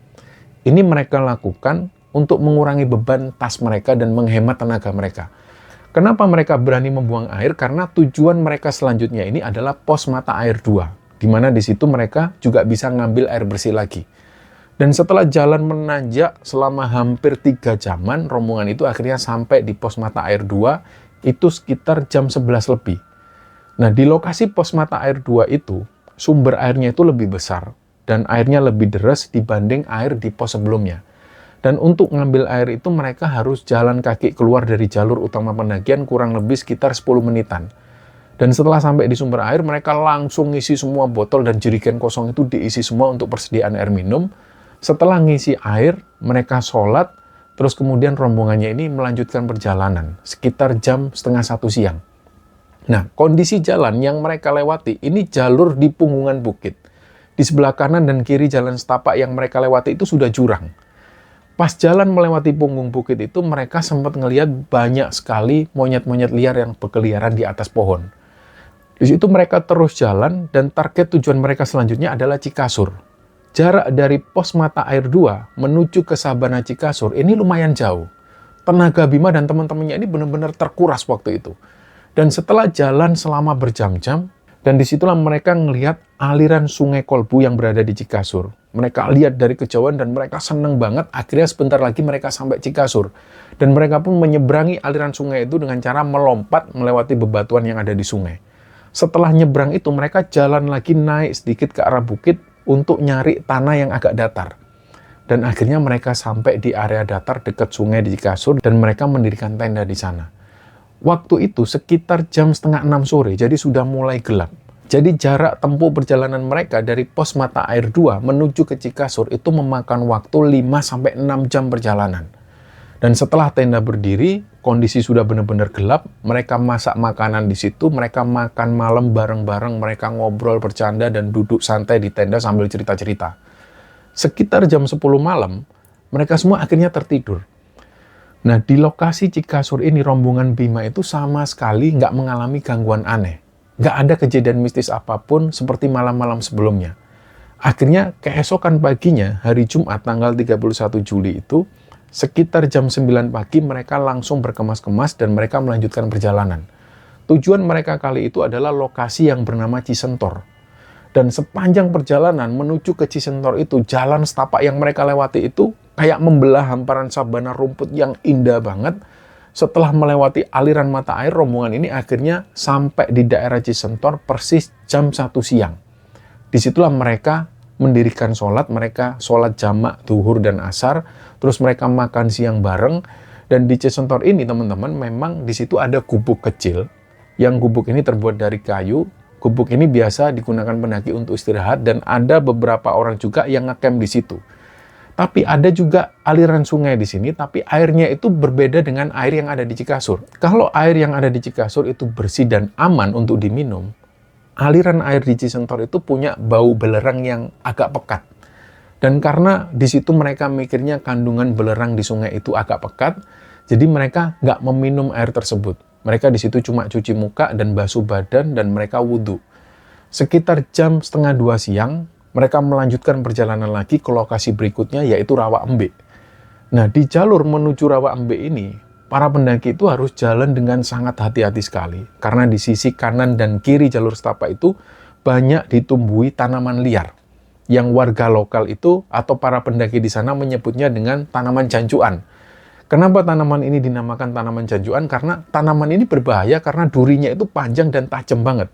Ini mereka lakukan untuk mengurangi beban tas mereka dan menghemat tenaga mereka. Kenapa mereka berani membuang air? Karena tujuan mereka selanjutnya ini adalah pos mata air 2, di mana di situ mereka juga bisa ngambil air bersih lagi. Dan setelah jalan menanjak selama hampir 3 jaman, rombongan itu akhirnya sampai di pos mata air 2, itu sekitar jam 11 lebih. Nah, di lokasi pos mata air 2 itu, sumber airnya itu lebih besar, dan airnya lebih deras dibanding air di pos sebelumnya. Dan untuk ngambil air itu mereka harus jalan kaki keluar dari jalur utama pendakian kurang lebih sekitar 10 menitan. Dan setelah sampai di sumber air, mereka langsung ngisi semua botol dan jerigen kosong itu diisi semua untuk persediaan air minum. Setelah ngisi air, mereka sholat, terus kemudian rombongannya ini melanjutkan perjalanan sekitar jam setengah 1 siang. Nah, kondisi jalan yang mereka lewati ini jalur di punggungan bukit. Di sebelah kanan dan kiri jalan setapak yang mereka lewati itu sudah jurang. Pas jalan melewati punggung bukit itu, mereka sempat ngelihat banyak sekali monyet-monyet liar yang berkeliaran di atas pohon. Di situ mereka terus jalan dan target tujuan mereka selanjutnya adalah Cikasur. Jarak dari pos mata air 2 menuju ke Sabana Cikasur ini lumayan jauh. Tenaga Bima dan teman-temannya ini benar-benar terkuras waktu itu. Dan setelah jalan selama berjam-jam, dan disitulah mereka ngelihat aliran sungai Kolbu yang berada di Cikasur. Mereka lihat dari kejauhan dan mereka seneng banget. Akhirnya sebentar lagi mereka sampai Cikasur. Dan mereka pun menyeberangi aliran sungai itu dengan cara melompat melewati bebatuan yang ada di sungai. Setelah nyebrang itu mereka jalan lagi naik sedikit ke arah bukit untuk nyari tanah yang agak datar. Dan akhirnya mereka sampai di area datar dekat sungai di Cikasur dan mereka mendirikan tenda di sana. Waktu itu sekitar jam setengah 6 sore, jadi sudah mulai gelap. Jadi jarak tempuh perjalanan mereka dari pos mata air 2 menuju ke Cikasur itu memakan waktu 5-6 jam perjalanan. Dan setelah tenda berdiri, kondisi sudah benar-benar gelap, mereka masak makanan di situ, mereka makan malam bareng-bareng, mereka ngobrol, bercanda, dan duduk santai di tenda sambil cerita-cerita. Sekitar jam 10 malam, mereka semua akhirnya tertidur. Nah, di lokasi Cikasur ini, rombongan Bima itu sama sekali nggak mengalami gangguan aneh. Nggak ada kejadian mistis apapun seperti malam-malam sebelumnya. Akhirnya, keesokan paginya, hari Jumat tanggal 31 Juli itu, sekitar jam 9 pagi mereka langsung berkemas-kemas dan mereka melanjutkan perjalanan. Tujuan mereka kali itu adalah lokasi yang bernama Cisentor. Dan sepanjang perjalanan menuju ke Cisentor itu, jalan setapak yang mereka lewati itu kayak membelah hamparan sabana rumput yang indah banget. Setelah melewati aliran mata air, rombongan ini akhirnya sampai di daerah Cisentor persis jam 1 siang. Disitulah mereka mendirikan sholat, mereka sholat jamak duhur dan asar, terus mereka makan siang bareng. Dan di Cisentor ini teman-teman, memang di situ ada gubuk kecil, yang gubuk ini terbuat dari kayu. Gubuk ini biasa digunakan pendaki untuk istirahat, dan ada beberapa orang juga yang ngecamp di situ. Tapi ada juga aliran sungai di sini, tapi airnya itu berbeda dengan air yang ada di Cikasur. Kalau air yang ada di Cikasur itu bersih dan aman untuk diminum, aliran air di Cisentor itu punya bau belerang yang agak pekat. Dan karena di situ mereka mikirnya kandungan belerang di sungai itu agak pekat, jadi mereka nggak meminum air tersebut. Mereka di situ cuma cuci muka dan basuh badan dan mereka wudhu. Sekitar jam 1:30 siang, mereka melanjutkan perjalanan lagi ke lokasi berikutnya, yaitu Rawa Embe. Nah, di jalur menuju Rawa Embe ini, para pendaki itu harus jalan dengan sangat hati-hati sekali. Karena di sisi kanan dan kiri jalur setapak itu banyak ditumbuhi tanaman liar. Yang warga lokal itu atau para pendaki di sana menyebutnya dengan tanaman jancuan. Kenapa tanaman ini dinamakan tanaman jancuan? Karena tanaman ini berbahaya karena durinya itu panjang dan tajam banget.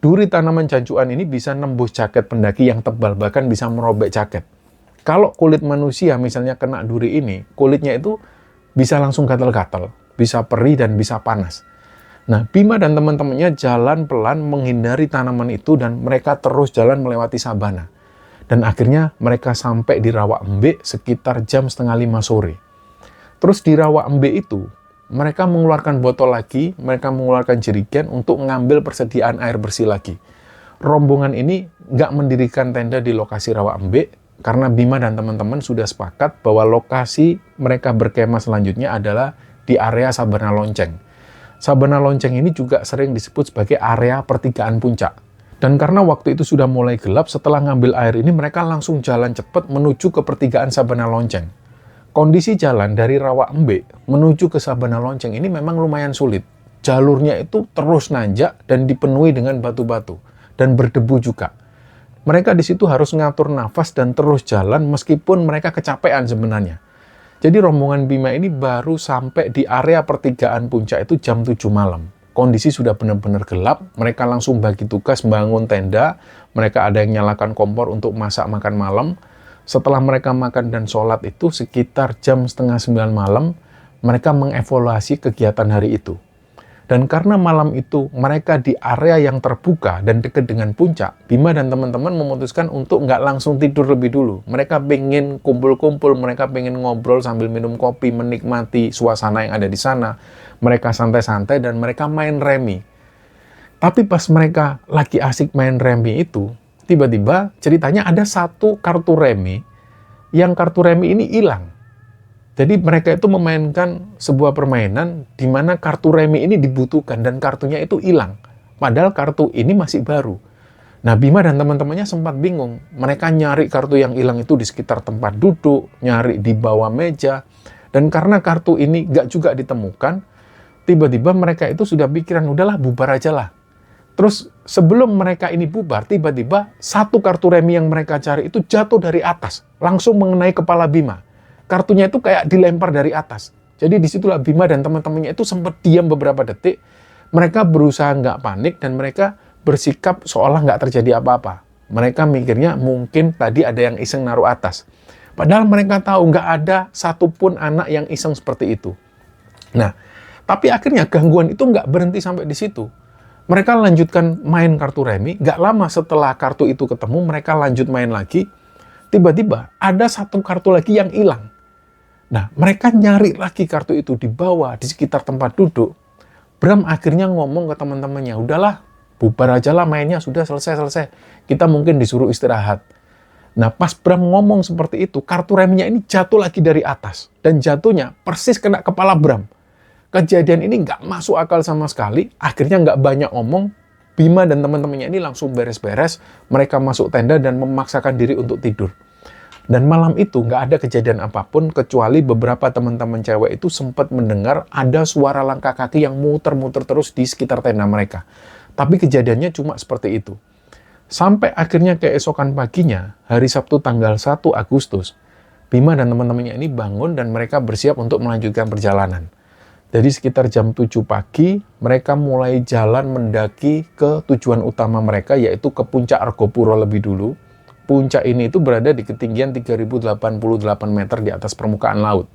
Duri tanaman jancuan ini bisa nembus jaket pendaki yang tebal, bahkan bisa merobek jaket. Kalau kulit manusia misalnya kena duri ini, kulitnya itu bisa langsung gatal-gatal, bisa perih dan bisa panas. Nah, Bima dan teman-temannya jalan pelan menghindari tanaman itu dan mereka terus jalan melewati sabana. Dan akhirnya mereka sampai di Rawa Embe sekitar jam 4:30 sore. Terus di Rawa Embe itu, mereka mengeluarkan botol lagi, mereka mengeluarkan jerigen untuk mengambil persediaan air bersih lagi. Rombongan ini nggak mendirikan tenda di lokasi Rawa Embe, karena Bima dan teman-teman sudah sepakat bahwa lokasi mereka berkemah selanjutnya adalah di area Sabana Lonceng. Sabana Lonceng ini juga sering disebut sebagai area pertigaan puncak. Dan karena waktu itu sudah mulai gelap, setelah ngambil air ini mereka langsung jalan cepat menuju ke pertigaan Sabana Lonceng. Kondisi jalan dari Rawa Embe menuju ke Sabana Lonceng ini memang lumayan sulit. Jalurnya itu terus nanjak dan dipenuhi dengan batu-batu dan berdebu juga. Mereka di situ harus ngatur nafas dan terus jalan meskipun mereka kecapean sebenarnya. Jadi rombongan Bima ini baru sampai di area pertigaan puncak itu jam 7 malam. Kondisi sudah benar-benar gelap, mereka langsung bagi tugas membangun tenda, mereka ada yang nyalakan kompor untuk masak makan malam. Setelah mereka makan dan sholat itu sekitar jam 8:30 malam, mereka mengevaluasi kegiatan hari itu. Dan karena malam itu mereka di area yang terbuka dan dekat dengan puncak, Bima dan teman-teman memutuskan untuk nggak langsung tidur lebih dulu. Mereka pengen kumpul-kumpul, mereka pengen ngobrol sambil minum kopi, menikmati suasana yang ada di sana. Mereka santai-santai dan mereka main remi. Tapi pas mereka lagi asik main remi itu, tiba-tiba ceritanya ada satu kartu remi, yang kartu remi ini hilang. Jadi mereka itu memainkan sebuah permainan di mana kartu remi ini dibutuhkan dan kartunya itu hilang. Padahal kartu ini masih baru. Nah, Bima dan teman-temannya sempat bingung. Mereka nyari kartu yang hilang itu di sekitar tempat duduk, nyari di bawah meja. Dan karena kartu ini nggak juga ditemukan, tiba-tiba mereka itu sudah pikiran, udahlah bubar aja lah. Terus sebelum mereka ini bubar, tiba-tiba satu kartu remi yang mereka cari itu jatuh dari atas, langsung mengenai kepala Bima. Kartunya itu kayak dilempar dari atas. Jadi disitulah Bima dan teman-temannya itu sempat diam beberapa detik. Mereka berusaha nggak panik dan mereka bersikap seolah nggak terjadi apa-apa. Mereka mikirnya mungkin tadi ada yang iseng naruh atas. Padahal mereka tahu nggak ada satupun anak yang iseng seperti itu. Nah, tapi akhirnya gangguan itu nggak berhenti sampai di situ. Mereka lanjutkan main kartu remi, nggak lama setelah kartu itu ketemu, mereka lanjut main lagi. Tiba-tiba ada satu kartu lagi yang hilang. Nah, mereka nyari lagi kartu itu di bawah, di sekitar tempat duduk. Bram akhirnya ngomong ke teman-temannya, udahlah, bubar aja lah mainnya, sudah selesai. Kita mungkin disuruh istirahat. Nah, pas Bram ngomong seperti itu, kartu remnya ini jatuh lagi dari atas. Dan jatuhnya persis kena kepala Bram. Kejadian ini nggak masuk akal sama sekali, akhirnya nggak banyak ngomong, Bima dan teman-temannya ini langsung beres-beres, mereka masuk tenda dan memaksakan diri untuk tidur. Dan malam itu nggak ada kejadian apapun, kecuali beberapa teman-teman cewek itu sempat mendengar ada suara langkah kaki yang muter-muter terus di sekitar tenda mereka. Tapi kejadiannya cuma seperti itu. Sampai akhirnya keesokan paginya, hari Sabtu tanggal 1 Agustus, Bima dan teman-temannya ini bangun dan mereka bersiap untuk melanjutkan perjalanan. Jadi sekitar jam 7 pagi, mereka mulai jalan mendaki ke tujuan utama mereka, yaitu ke puncak Argopuro lebih dulu. Puncak ini itu berada di ketinggian 3088 meter di atas permukaan laut.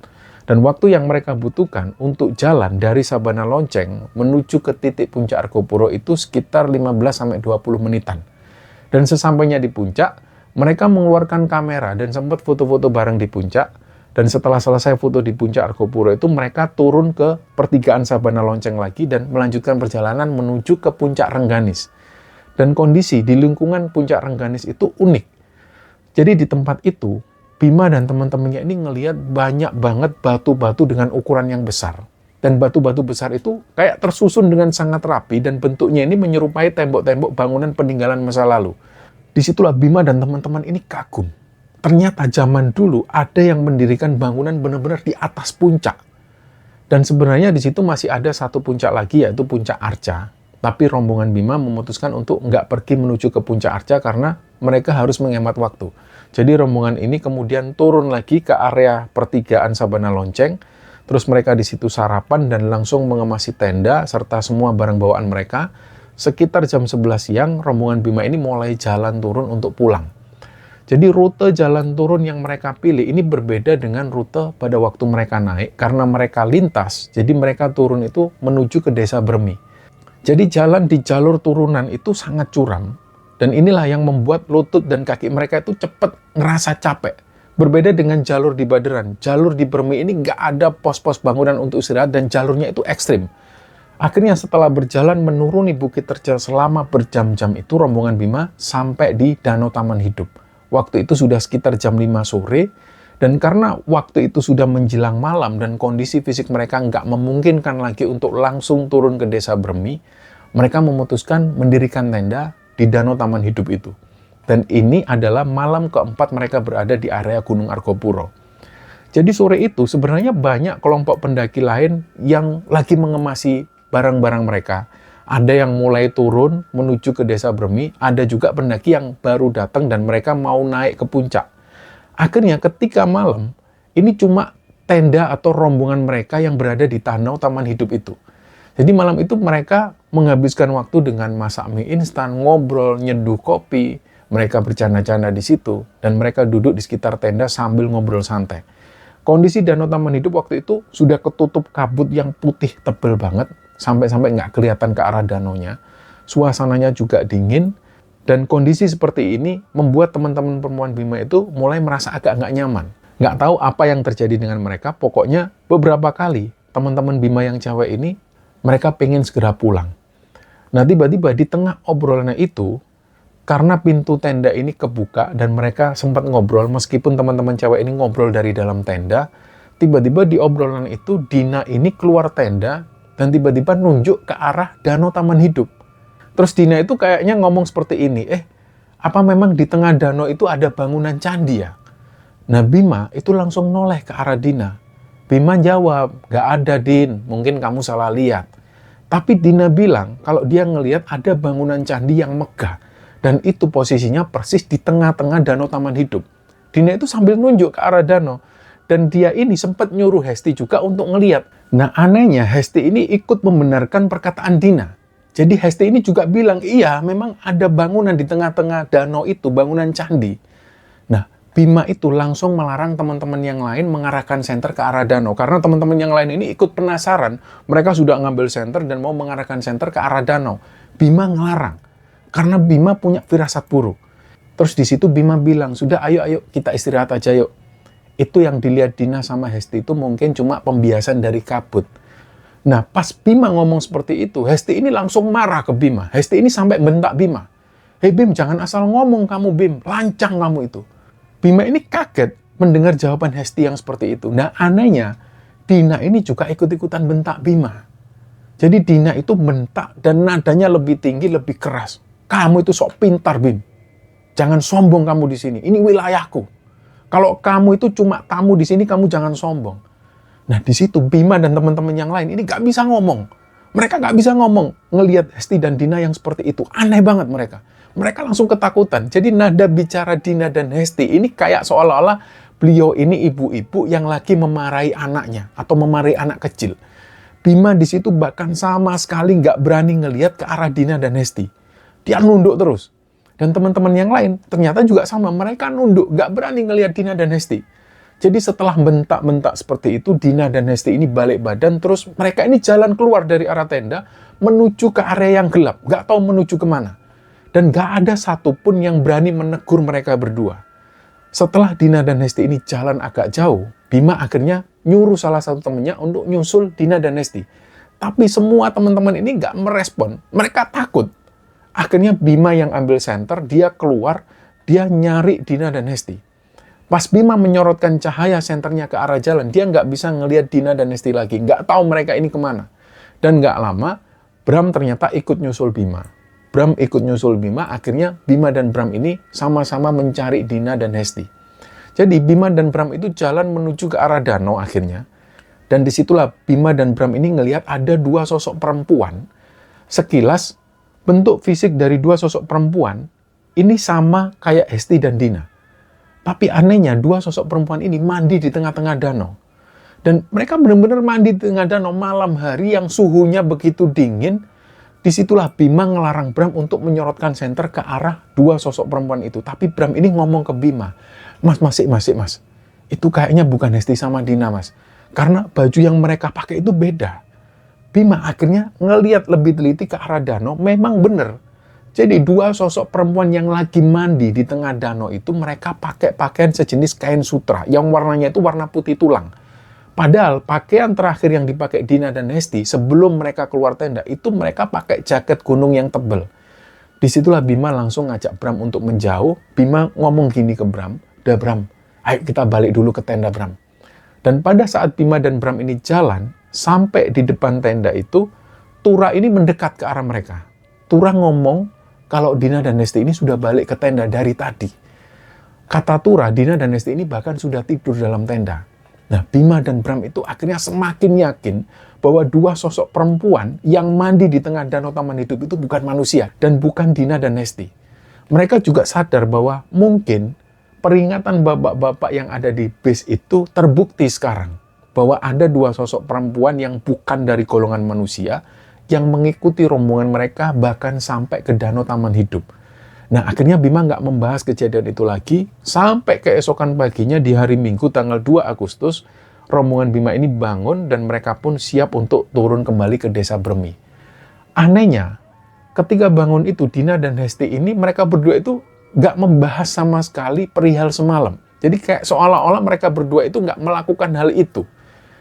Dan waktu yang mereka butuhkan untuk jalan dari Sabana Lonceng menuju ke titik puncak Argopuro itu sekitar 15-20 menitan. Dan sesampainya di puncak, mereka mengeluarkan kamera dan sempat foto-foto bareng di puncak. Dan setelah selesai foto di puncak Argopuro itu, mereka turun ke pertigaan Sabana Lonceng lagi dan melanjutkan perjalanan menuju ke puncak Rengganis. Dan kondisi di lingkungan puncak Rengganis itu unik. Jadi di tempat itu, Bima dan teman-temannya ini ngelihat banyak banget batu-batu dengan ukuran yang besar. Dan batu-batu besar itu kayak tersusun dengan sangat rapi dan bentuknya ini menyerupai tembok-tembok bangunan peninggalan masa lalu. Disitulah Bima dan teman-teman ini kagum. Ternyata zaman dulu ada yang mendirikan bangunan benar-benar di atas puncak. Dan sebenarnya di situ masih ada satu puncak lagi, yaitu puncak Arca. Tapi rombongan Bima memutuskan untuk nggak pergi menuju ke puncak Arca karena mereka harus menghemat waktu. Jadi rombongan ini kemudian turun lagi ke area pertigaan Sabana Lonceng. Terus mereka di situ sarapan dan langsung mengemasi tenda serta semua barang bawaan mereka. Sekitar jam 11 siang, rombongan Bima ini mulai jalan turun untuk pulang. Jadi rute jalan turun yang mereka pilih ini berbeda dengan rute pada waktu mereka naik. Karena mereka lintas, jadi mereka turun itu menuju ke desa Bermi. Jadi jalan di jalur turunan itu sangat curam. Dan inilah yang membuat lutut dan kaki mereka itu cepat ngerasa capek. Berbeda dengan jalur di Baderan. Jalur di Bermi ini nggak ada pos-pos bangunan untuk istirahat dan jalurnya itu ekstrim. Akhirnya setelah berjalan menuruni Bukit Terjal selama berjam-jam itu, rombongan Bima sampai di Danau Taman Hidup. Waktu itu sudah sekitar jam 5 sore. Dan karena waktu itu sudah menjelang malam dan kondisi fisik mereka nggak memungkinkan lagi untuk langsung turun ke desa Bermi, mereka memutuskan mendirikan tenda di Danau Taman Hidup itu. Dan ini adalah malam keempat mereka berada di area Gunung Argopuro. Jadi sore itu sebenarnya banyak kelompok pendaki lain yang lagi mengemasi barang-barang mereka. Ada yang mulai turun menuju ke desa Bermi, ada juga pendaki yang baru datang dan mereka mau naik ke puncak. Akhirnya ketika malam, ini cuma tenda atau rombongan mereka yang berada di Danau Taman Hidup itu. Jadi malam itu mereka menghabiskan waktu dengan masak mie instan, ngobrol, nyeduh kopi. Mereka bercanda-canda di situ, dan mereka duduk di sekitar tenda sambil ngobrol santai. Kondisi Danau Taman Hidup waktu itu sudah ketutup kabut yang putih tebal banget, sampai-sampai nggak kelihatan ke arah danaunya. Suasananya juga dingin, dan kondisi seperti ini membuat teman-teman perempuan Bima itu mulai merasa agak nggak nyaman. Nggak tahu apa yang terjadi dengan mereka, pokoknya beberapa kali teman-teman Bima yang cewek ini, mereka pengen segera pulang. Nah tiba-tiba di tengah obrolannya itu, karena pintu tenda ini kebuka dan mereka sempat ngobrol, meskipun teman-teman cewek ini ngobrol dari dalam tenda, tiba-tiba di obrolan itu Dina ini keluar tenda dan tiba-tiba nunjuk ke arah Danau Taman Hidup. Terus Dina itu kayaknya ngomong seperti ini, apa memang di tengah danau itu ada bangunan candi ya? Nah Bima itu langsung noleh ke arah Dina. Bima jawab, gak ada Din, mungkin kamu salah lihat. Tapi Dina bilang kalau dia ngelihat ada bangunan candi yang megah. Dan itu posisinya persis di tengah-tengah Danau Taman Hidup. Dina itu sambil nunjuk ke arah danau. Dan dia ini sempat nyuruh Hesti juga untuk ngelihat. Nah anehnya Hesti ini ikut membenarkan perkataan Dina. Jadi Hesti ini juga bilang, iya memang ada bangunan di tengah-tengah danau itu, bangunan candi. Nah, Bima itu langsung melarang teman-teman yang lain mengarahkan senter ke arah danau. Karena teman-teman yang lain ini ikut penasaran, mereka sudah ngambil senter dan mau mengarahkan senter ke arah danau. Bima ngelarang, karena Bima punya firasat buruk. Terus di situ Bima bilang, sudah ayo kita istirahat aja yuk. Itu yang dilihat Dina sama Hesti itu mungkin cuma pembiasan dari kabut. Nah, pas Bima ngomong seperti itu, Hesti ini langsung marah ke Bima. Hesti ini sampai bentak Bima. Hei Bim, jangan asal ngomong kamu Bim, lancang kamu itu. Bima ini kaget mendengar jawaban Hesti yang seperti itu. Nah, anehnya, Dina ini juga ikut-ikutan bentak Bima. Jadi Dina itu bentak dan nadanya lebih tinggi, lebih keras. Kamu itu sok pintar Bim. Jangan sombong kamu di sini, ini wilayahku. Kalau kamu itu cuma tamu di sini, kamu jangan sombong. Nah, di situ Bima dan teman-teman yang lain ini gak bisa ngomong. Mereka gak bisa ngomong ngelihat Hesti dan Dina yang seperti itu. Aneh banget mereka. Mereka langsung ketakutan. Jadi nada bicara Dina dan Hesti ini kayak seolah-olah beliau ini ibu-ibu yang lagi memarahi anaknya atau memarahi anak kecil. Bima di situ bahkan sama sekali gak berani ngelihat ke arah Dina dan Hesti. Dia nunduk terus. Dan teman-teman yang lain ternyata juga sama. Mereka nunduk, gak berani ngelihat Dina dan Hesti. Jadi setelah bentak-bentak seperti itu, Dina dan Hesti ini balik badan, terus mereka ini jalan keluar dari arah tenda, menuju ke area yang gelap, gak tahu menuju kemana. Dan gak ada satupun yang berani menegur mereka berdua. Setelah Dina dan Hesti ini jalan agak jauh, Bima akhirnya nyuruh salah satu temannya untuk nyusul Dina dan Hesti. Tapi semua teman-teman ini gak merespon, mereka takut. Akhirnya Bima yang ambil senter, dia keluar, dia nyari Dina dan Hesti. Pas Bima menyorotkan cahaya senternya ke arah jalan, dia nggak bisa ngelihat Dina dan Hesti lagi. Nggak tahu mereka ini kemana. Dan nggak lama, Bram ternyata ikut nyusul Bima. Bram ikut nyusul Bima, akhirnya Bima dan Bram ini sama-sama mencari Dina dan Hesti. Jadi Bima dan Bram itu jalan menuju ke arah danau akhirnya. Dan disitulah Bima dan Bram ini ngelihat ada dua sosok perempuan. Sekilas, bentuk fisik dari dua sosok perempuan ini sama kayak Hesti dan Dina. Tapi anehnya, dua sosok perempuan ini mandi di tengah-tengah danau. Dan mereka benar-benar mandi di tengah danau malam hari yang suhunya begitu dingin. Disitulah Bima ngelarang Bram untuk menyorotkan senter ke arah dua sosok perempuan itu. Tapi Bram ini ngomong ke Bima, Mas. Itu kayaknya bukan Hesti sama Dina, Mas. Karena baju yang mereka pakai itu beda. Bima akhirnya ngelihat lebih teliti ke arah danau, memang benar. Jadi dua sosok perempuan yang lagi mandi di tengah danau itu mereka pakai pakaian sejenis kain sutra yang warnanya itu warna putih tulang. Padahal pakaian terakhir yang dipakai Dina dan Hesti sebelum mereka keluar tenda itu mereka pakai jaket gunung yang tebal. Disitulah Bima langsung ngajak Bram untuk menjauh. Bima ngomong gini ke Bram, "Udah Bram, ayo kita balik dulu ke tenda Bram." Dan pada saat Bima dan Bram ini jalan sampai di depan tenda itu, Tura ini mendekat ke arah mereka. Tura ngomong kalau Dina dan Hesti ini sudah balik ke tenda dari tadi. Kata Tura, Dina dan Hesti ini bahkan sudah tidur dalam tenda. Nah, Bima dan Bram itu akhirnya semakin yakin bahwa dua sosok perempuan yang mandi di tengah danau Taman Hidup itu bukan manusia dan bukan Dina dan Hesti. Mereka juga sadar bahwa mungkin peringatan bapak-bapak yang ada di base itu terbukti sekarang. Bahwa ada dua sosok perempuan yang bukan dari golongan manusia, yang mengikuti rombongan mereka bahkan sampai ke danau Taman Hidup. Nah, akhirnya Bima nggak membahas kejadian itu lagi, sampai keesokan paginya di hari Minggu tanggal 2 Agustus, rombongan Bima ini bangun dan mereka pun siap untuk turun kembali ke desa Bremi. Anehnya, ketika bangun itu, Dina dan Hesti ini, mereka berdua itu nggak membahas sama sekali perihal semalam. Jadi kayak seolah-olah mereka berdua itu nggak melakukan hal itu.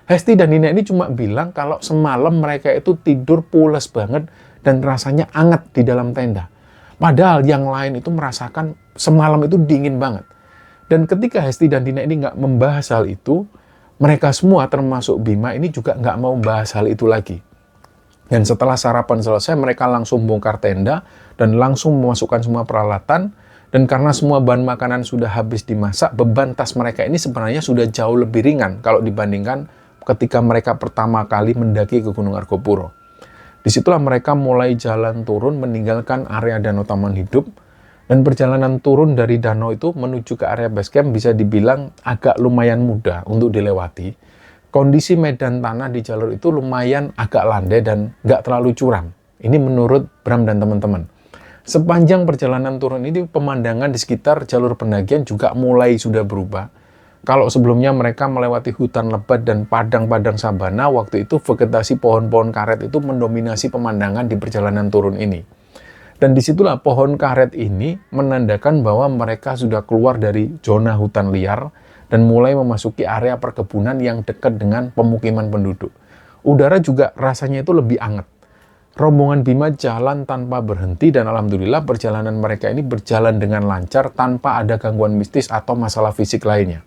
Hesti dan Dina ini cuma bilang kalau semalam mereka itu tidur pules banget dan rasanya hangat di dalam tenda. Padahal yang lain itu merasakan semalam itu dingin banget. Dan ketika Hesti dan Dina ini nggak membahas hal itu, mereka semua termasuk Bima ini juga nggak mau membahas hal itu lagi. Dan setelah sarapan selesai, mereka langsung bongkar tenda dan langsung memasukkan semua peralatan. Dan karena semua bahan makanan sudah habis dimasak, beban tas mereka ini sebenarnya sudah jauh lebih ringan kalau dibandingkan ketika mereka pertama kali mendaki ke Gunung Argopuro. Disitulah mereka mulai jalan turun meninggalkan area Danau Taman Hidup, dan perjalanan turun dari danau itu menuju ke area base camp bisa dibilang agak lumayan mudah untuk dilewati. Kondisi medan tanah di jalur itu lumayan agak landai dan nggak terlalu curam. Ini menurut Bram dan teman-teman. Sepanjang perjalanan turun ini, pemandangan di sekitar jalur pendakian juga mulai sudah berubah. Kalau sebelumnya mereka melewati hutan lebat dan padang-padang sabana, waktu itu vegetasi pohon-pohon karet itu mendominasi pemandangan di perjalanan turun ini. Dan disitulah pohon karet ini menandakan bahwa mereka sudah keluar dari zona hutan liar dan mulai memasuki area perkebunan yang dekat dengan pemukiman penduduk. Udara juga rasanya itu lebih hangat. Rombongan Bima jalan tanpa berhenti dan alhamdulillah perjalanan mereka ini berjalan dengan lancar tanpa ada gangguan mistis atau masalah fisik lainnya.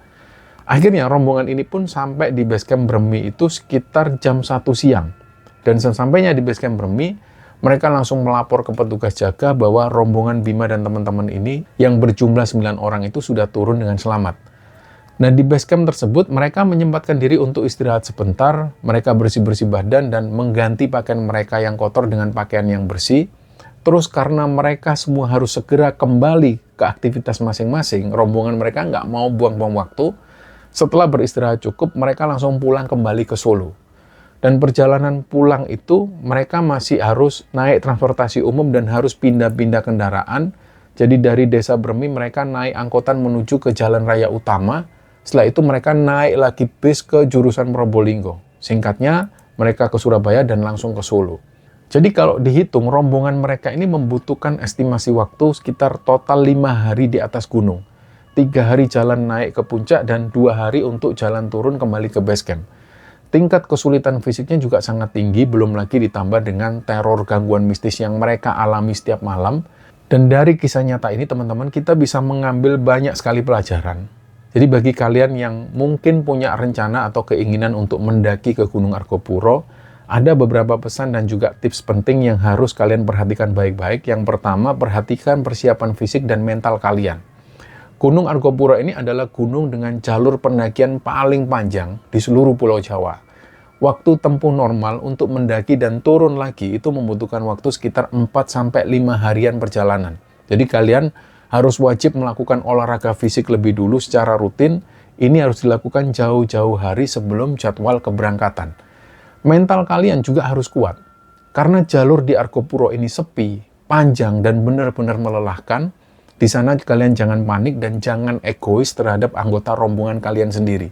Akhirnya rombongan ini pun sampai di basecamp Bremi itu sekitar jam 1 siang. Dan sesampainya di basecamp Bremi, mereka langsung melapor ke petugas jaga bahwa rombongan Bima dan teman-teman ini yang berjumlah 9 orang itu sudah turun dengan selamat. Nah, di basecamp tersebut mereka menyempatkan diri untuk istirahat sebentar, mereka bersih-bersih badan dan mengganti pakaian mereka yang kotor dengan pakaian yang bersih. Terus karena mereka semua harus segera kembali ke aktivitas masing-masing, rombongan mereka nggak mau buang-buang waktu. Setelah beristirahat cukup, mereka langsung pulang kembali ke Solo. Dan perjalanan pulang itu mereka masih harus naik transportasi umum dan harus pindah-pindah kendaraan. Jadi dari desa Bremi mereka naik angkutan menuju ke jalan raya utama. Setelah itu mereka naik lagi bis ke jurusan Probolinggo. Singkatnya, mereka ke Surabaya dan langsung ke Solo. Jadi kalau dihitung, rombongan mereka ini membutuhkan estimasi waktu sekitar total 5 hari di atas gunung. 3 hari jalan naik ke puncak dan 2 hari untuk jalan turun kembali ke base camp. Tingkat kesulitan fisiknya juga sangat tinggi, belum lagi ditambah dengan teror gangguan mistis yang mereka alami setiap malam. Dan dari kisah nyata ini teman-teman, kita bisa mengambil banyak sekali pelajaran. Jadi bagi kalian yang mungkin punya rencana atau keinginan untuk mendaki ke Gunung Argopuro, ada beberapa pesan dan juga tips penting yang harus kalian perhatikan baik-baik. Yang pertama, perhatikan persiapan fisik dan mental kalian. Gunung Argopuro ini adalah gunung dengan jalur pendakian paling panjang di seluruh Pulau Jawa. Waktu tempuh normal untuk mendaki dan turun lagi itu membutuhkan waktu sekitar 4-5 harian perjalanan. Jadi kalian harus wajib melakukan olahraga fisik lebih dulu secara rutin. Ini harus dilakukan jauh-jauh hari sebelum jadwal keberangkatan. Mental kalian juga harus kuat. Karena jalur di Argopuro ini sepi, panjang, dan benar-benar melelahkan, di sana kalian jangan panik dan jangan egois terhadap anggota rombongan kalian sendiri.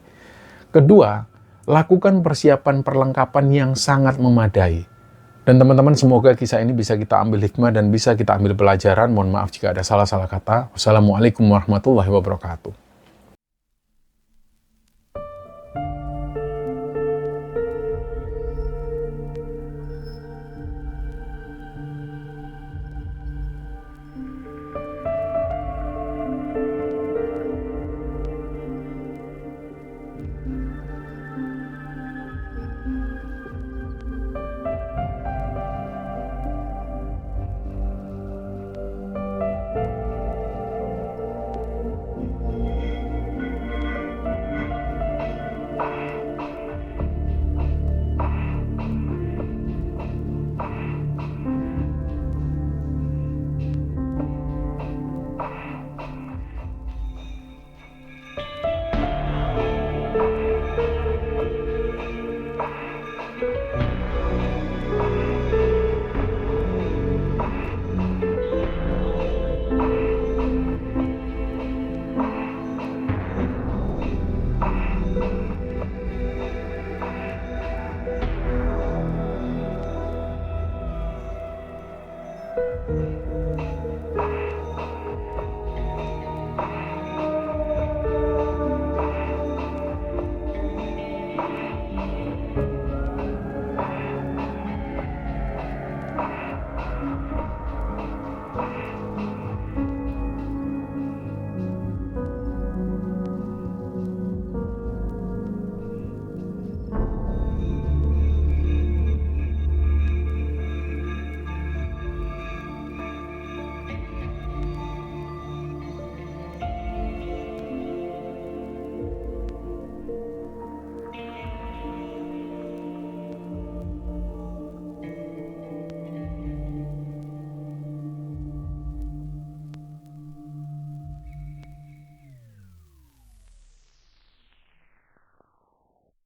Kedua, lakukan persiapan perlengkapan yang sangat memadai. Dan teman-teman, semoga kisah ini bisa kita ambil hikmah dan bisa kita ambil pelajaran. Mohon maaf jika ada salah-salah kata. Wassalamualaikum warahmatullahi wabarakatuh.